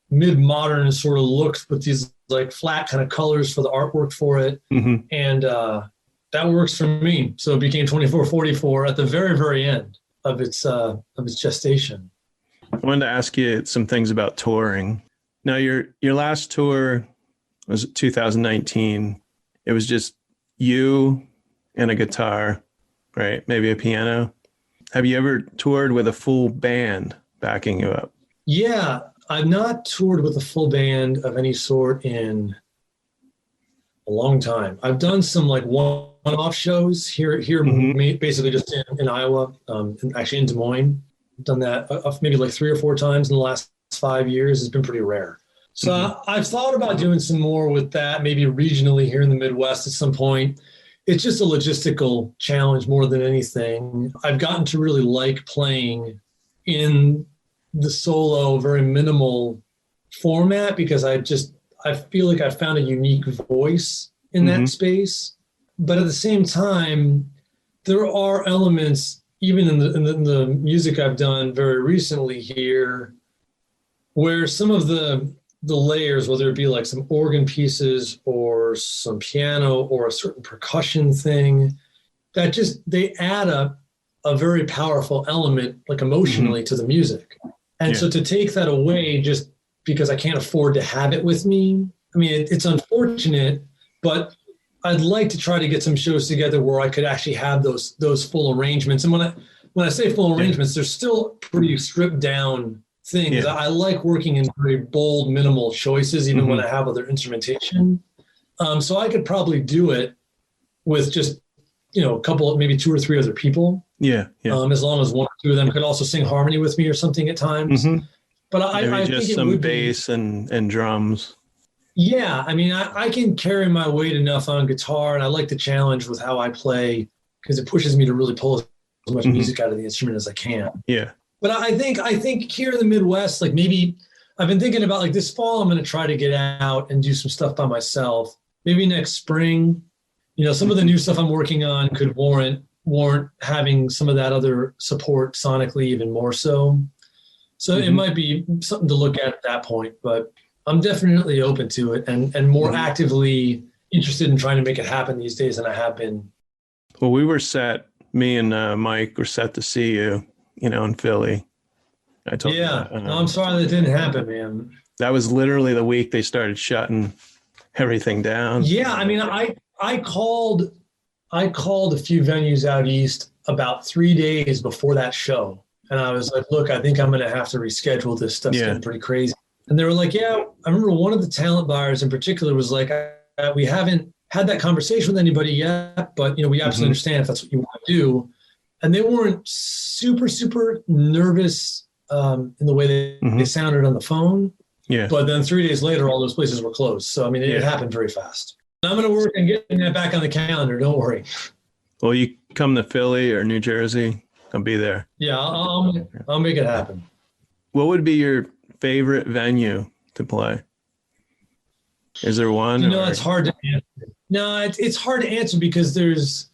A: mid-modern sort of look with these like flat kind of colors for the artwork for it, and that works for me. So it became 2444 at the very, very end of its gestation.
C: I wanted to ask you some things about touring. Now, your last tour was 2019. It was just you and a guitar, right? Maybe a piano. Have you ever toured with a full band backing you up?
A: Yeah, I've not toured with a full band of any sort in a long time. I've done some like one-off shows here basically just in Iowa, actually in Des Moines. I've done that maybe like 3 or 4 times in the last 5 years. It's been pretty rare. So I've thought about doing some more with that, maybe regionally here in the Midwest at some point. It's just a logistical challenge more than anything. I've gotten to really like playing in the solo, very minimal format because I feel like I found a unique voice in that space. But at the same time, there are elements, even in the music I've done very recently here, where some of the layers, whether it be like some organ pieces or some piano or a certain percussion thing, that they add a very powerful element, like emotionally, to the music. And so to take that away just because I can't afford to have it with me, I mean, it's unfortunate, but I'd like to try to get some shows together where I could actually have those full arrangements. And when I say full arrangements, they're still pretty stripped down things.
C: Yeah.
A: I like working in very bold, minimal choices, even when I have other instrumentation. So I could probably do it with just, a couple, maybe 2 or 3 other people.
C: Yeah.
A: As long as 1 or 2 of them could also sing harmony with me or something at times. But I
C: just
A: think
C: some bass and drums.
A: Yeah, I mean, I can carry my weight enough on guitar, and I like the challenge with how I play because it pushes me to really pull as much music out of the instrument as I can.
C: Yeah.
A: But I think here in the Midwest, like maybe I've been thinking about like this fall, I'm going to try to get out and do some stuff by myself. Maybe next spring, some of the new stuff I'm working on could warrant having some of that other support sonically even more so. So it might be something to look at that point, but I'm definitely open to it and more actively interested in trying to make it happen these days than I have been.
C: Well, we were set, me and Mike were set to see you, in Philly. I told you that.
A: No, I'm sorry that didn't happen, man.
C: That was literally the week they started shutting everything down.
A: Yeah, I mean, I called a few venues out east about 3 days before that show. And I was like, look, I think I'm going to have to reschedule this. Stuff's getting pretty crazy. And they were like, yeah, I remember one of the talent buyers in particular was like, we haven't had that conversation with anybody yet, but, we absolutely understand if that's what you want to do. And they weren't super, super nervous in the way they sounded on the phone.
C: Yeah.
A: But then 3 days later, all those places were closed. So, I mean, it happened very fast. I'm going to work on getting that back on the calendar. Don't worry.
C: Well, you come to Philly or New Jersey, I'll be there.
A: Yeah, I'll make it happen.
C: What would be your favorite venue to play? Is there one?
A: It's hard to answer. No, it's hard to answer because there's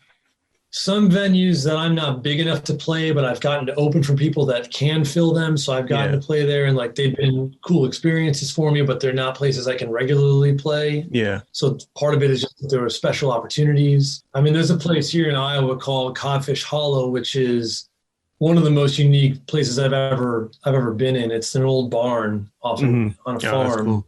A: some venues that I'm not big enough to play, but I've gotten to open for people that can fill them. So I've gotten to play there and like they've been cool experiences for me, but they're not places I can regularly play.
C: Yeah.
A: So part of it is just that there are special opportunities. I mean, there's a place here in Iowa called Codfish Hollow, which is one of the most unique places I've ever been in. It's an old barn on a farm.
C: Cool.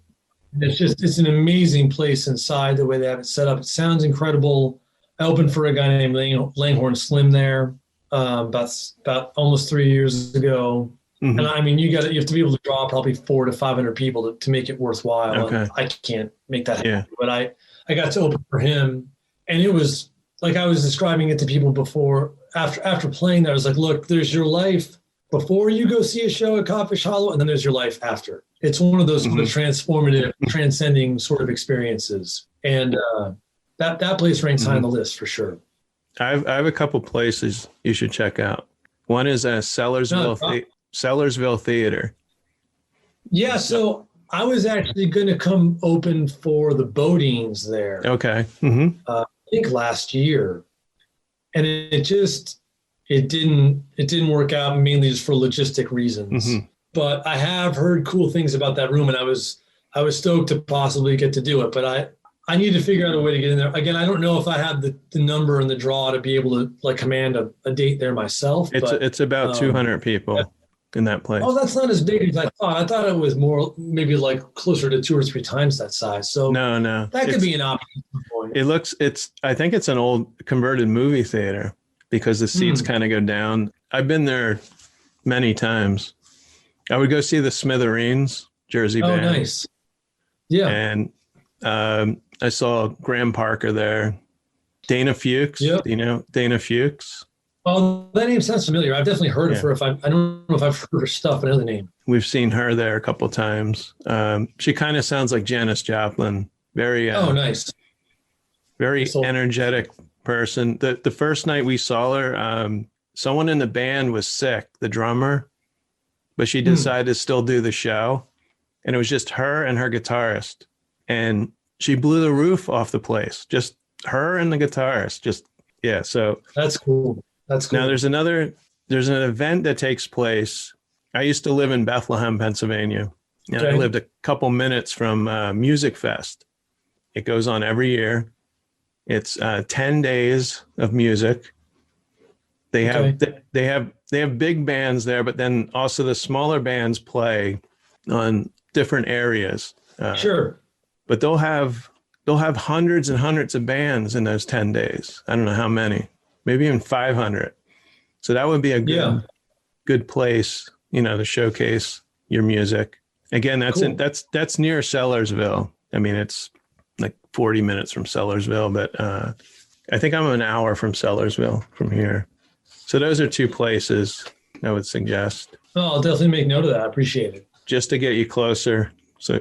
A: It's an amazing place inside, the way they have it set up. It sounds incredible. I opened for a guy named Langhorne Slim there about almost 3 years ago. And I mean, you have to be able to draw probably 400 to 500 people to make it worthwhile.
C: Okay.
A: I can't make that happen, but I got to open for him, and it was like I was describing it to people before. After playing there, I was like, look, there's your life before you go see a show at Codfish Hollow, and then there's your life after. It's one of those sort of transformative, transcending sort of experiences. And that place ranks high on the list for sure.
C: I have a couple places you should check out. One is Sellersville Theater.
A: Yeah, so I was actually going to come open for the Bodines there.
C: Okay.
A: I think last year, and it didn't work out, mainly just for logistic reasons. But I have heard cool things about that room, and I was stoked to possibly get to do it. But I need to figure out a way to get in there. Again, I don't know if I have the number and the draw to be able to like command a date there myself.
C: It's about 200 people in that place.
A: Oh, that's not as big as I thought. I thought it was more, maybe like closer to 2 or 3 times that size. So
C: no,
A: that could be an option.
C: I think it's an old converted movie theater because the seats kind of go down. I've been there many times. I would go see the Smithereens Jersey band. Oh,
A: nice. Yeah.
C: And I saw Graham Parker there. Dana Fuchs. Yep. Do you know Dana Fuchs?
A: Oh, that name sounds familiar. I've definitely heard of her. I don't know if I've heard her stuff, but I know the name.
C: We've seen her there a couple times. She kind of sounds like Janis Joplin. Very
A: nice.
C: Very energetic person. The first night we saw her, someone in the band was sick, the drummer, but she decided to still do the show. And it was just her and her guitarist. And she blew the roof off the place. Just her and the guitarist. So
A: that's cool. That's cool.
C: Now there's an event that takes place. I used to live in Bethlehem, Pennsylvania. And I lived a couple minutes from Music Fest. It goes on every year. It's 10 days of music. They have big bands there, but then also the smaller bands play on different areas.
A: Sure.
C: But they'll have hundreds and hundreds of bands in those 10 days. I don't know how many, maybe even 500. So that would be a good place, to showcase your music. Again, that's near Sellersville. I mean, it's like 40 minutes from Sellersville, but I think I'm an hour from Sellersville from here. So those are two places I would suggest.
A: Oh, I'll definitely make note of that. I appreciate it.
C: Just to get you closer. So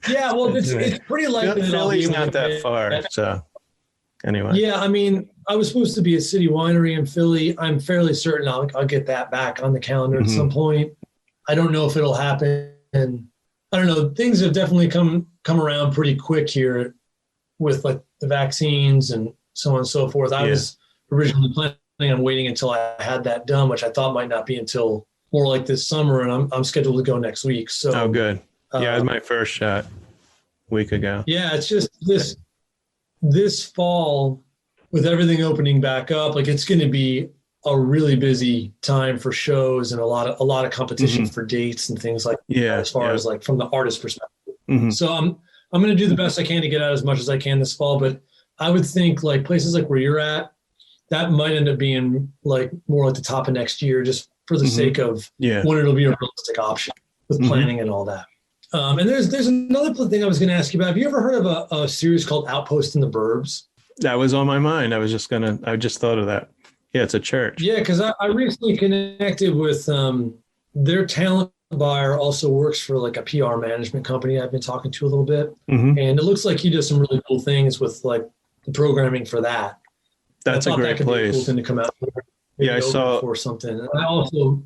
A: yeah, well, it's pretty likely that
C: Philly's not that far. So anyway.
A: Yeah, I mean, I was supposed to be at City Winery in Philly. I'm fairly certain I'll get that back on the calendar at some point. I don't know if it'll happen. And I don't know. Things have definitely come around pretty quick here with like the vaccines and so on and so forth. I was originally planning on waiting until I had that done, which I thought might not be until more like this summer, and I'm scheduled to go next week. So
C: good. Yeah, I had my first shot a week ago.
A: Yeah, it's just this fall with everything opening back up, like it's going to be a really busy time for shows and a lot of competition for dates and things like that, as far as like from the artist perspective. So I'm going to do the best I can to get out as much as I can this fall, but I would think like places like where you're at, that might end up being like more like the top of next year, just for the sake of when it'll be a realistic option with planning and all that. And there's another thing I was going to ask you about. Have you ever heard of a series called Outpost in the Burbs?
C: That was on my mind. I just thought of that. Yeah, it's a church. Yeah,
A: because I recently connected with their talent buyer also works for like a PR management company I've been talking to a little bit. And it looks like he does some really cool things with like the programming for that.
C: That's a great place. Be a cool
A: thing to come out there.
C: Yeah, I saw
A: for something. And I also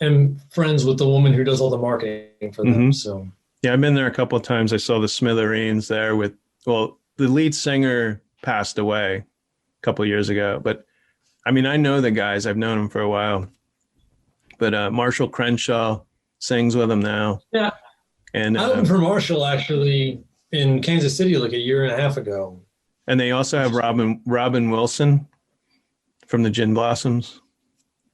A: am friends with the woman who does all the marketing for them. So
C: yeah, I've been there a couple of times. I saw the Smithereens there the lead singer passed away a couple of years ago, but I mean, I know the guys. I've known them for a while, but Marshall Crenshaw sings with them now.
A: Yeah, and I opened for Marshall actually in Kansas City like a year and a half ago.
C: And they also have Robin Wilson from the Gin Blossoms.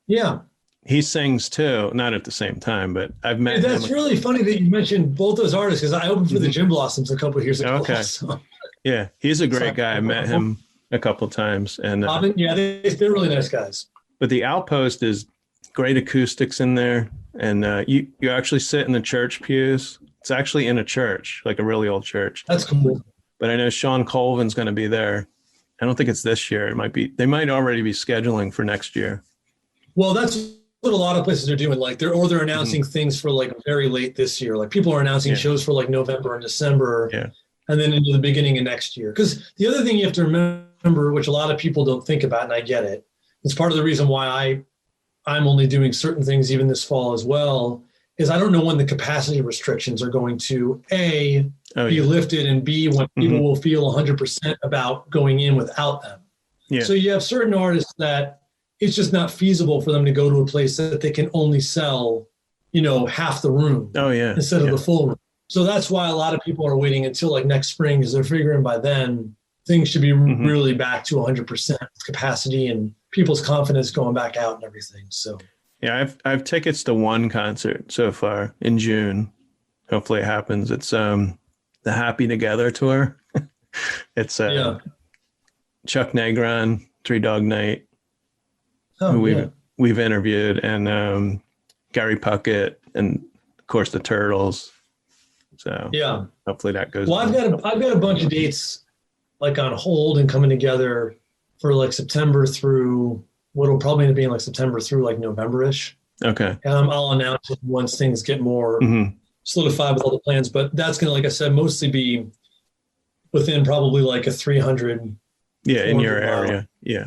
A: Yeah.
C: He sings too, not at the same time, but I've met him.
A: That's really funny that you mentioned both those artists because I opened for the Gin Blossoms a couple of years ago.
C: Okay. So. Yeah, he's a great guy. I met him a couple of times. And
A: they're really nice guys.
C: But the Outpost is great acoustics in there. And you actually sit in the church pews. It's actually in a church, like a really old church.
A: That's cool.
C: But I know Sean Colvin's going to be there. I don't think it's this year. It might be. They might already be scheduling for next year.
A: Well, that's what a lot of places are doing. Like they're announcing things for like very late this year. Like people are announcing shows for like November and December, and then into the beginning of next year. Because the other thing you have to remember, which a lot of people don't think about, and I get it, it's part of the reason why I'm only doing certain things even this fall as well, is I don't know when the capacity restrictions are going to be lifted, and B, when people will feel 100% about going in without them. Yeah. So you have certain artists that it's just not feasible for them to go to a place that they can only sell, half the room instead of the full room. So that's why a lot of people are waiting until like next spring, because they're figuring by then things should be really back to 100% capacity and people's confidence going back out and everything. So
C: yeah, I have tickets to one concert so far in June. Hopefully it happens. It's the Happy Together tour. It's Chuck Negron, Three Dog Night, who we've interviewed, and Gary Puckett, and of course the Turtles. So hopefully that goes.
A: Well, I've got a bunch of dates like on hold and coming together for like September through what'll probably end up being like September through like November-ish. Okay. And I'll announce it once things get more solidified with all the plans. But that's going to, like I said, mostly be within probably like a 300.
C: Yeah, in your area. Yeah.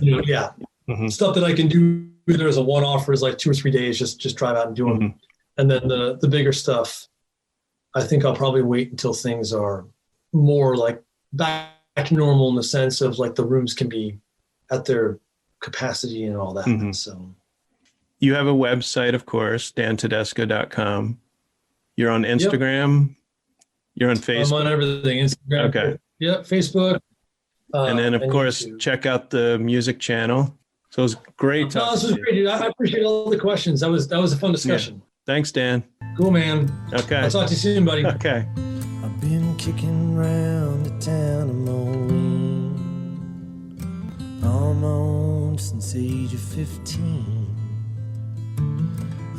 A: Stuff that I can do either as a one-off or as like 2 or 3 days, just drive out and do them. And then the bigger stuff, I think I'll probably wait until things are more like back normal in the sense of like the rooms can be at their capacity and all that. So
C: you have a website, of course, dantedesco.com. You're on Instagram. You're on Facebook.
A: I'm on everything. Instagram.
C: Okay.
A: Yeah, Facebook.
C: And then, of course, YouTube. Check out the music channel. So it was great talking.
A: This was great, dude. I appreciate all the questions. That was a fun discussion.
C: Yeah. Thanks, Dan.
A: Cool, man.
C: Okay.
A: I'll talk to you soon, buddy.
C: Okay.
B: I've been kicking round the town of Moline on my own home since age of 15.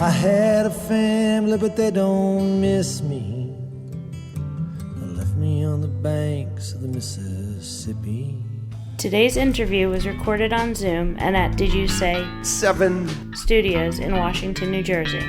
B: I had a family, but they don't miss me. They left me on the banks of the Mississippi.
D: Today's interview was recorded on Zoom and at Did You Say
B: 7
D: Studios in Washington, New Jersey.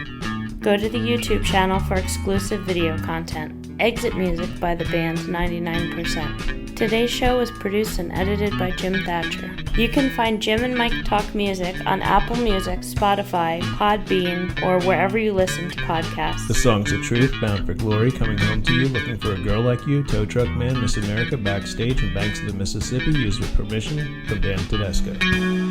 D: Go to the YouTube channel for exclusive video content. Exit music by the band 99%. Today's show was produced and edited by Jim Thatcher. You can find Jim and Mike talk music on Apple Music, Spotify, Podbean, or wherever you listen to podcasts.
C: The Songs of Truth, Bound for Glory, Coming Home to You, Looking for a Girl Like You, Tow Truck Man, Miss America, Backstage, and Banks of the Mississippi, used with permission from Dan TEDESCO.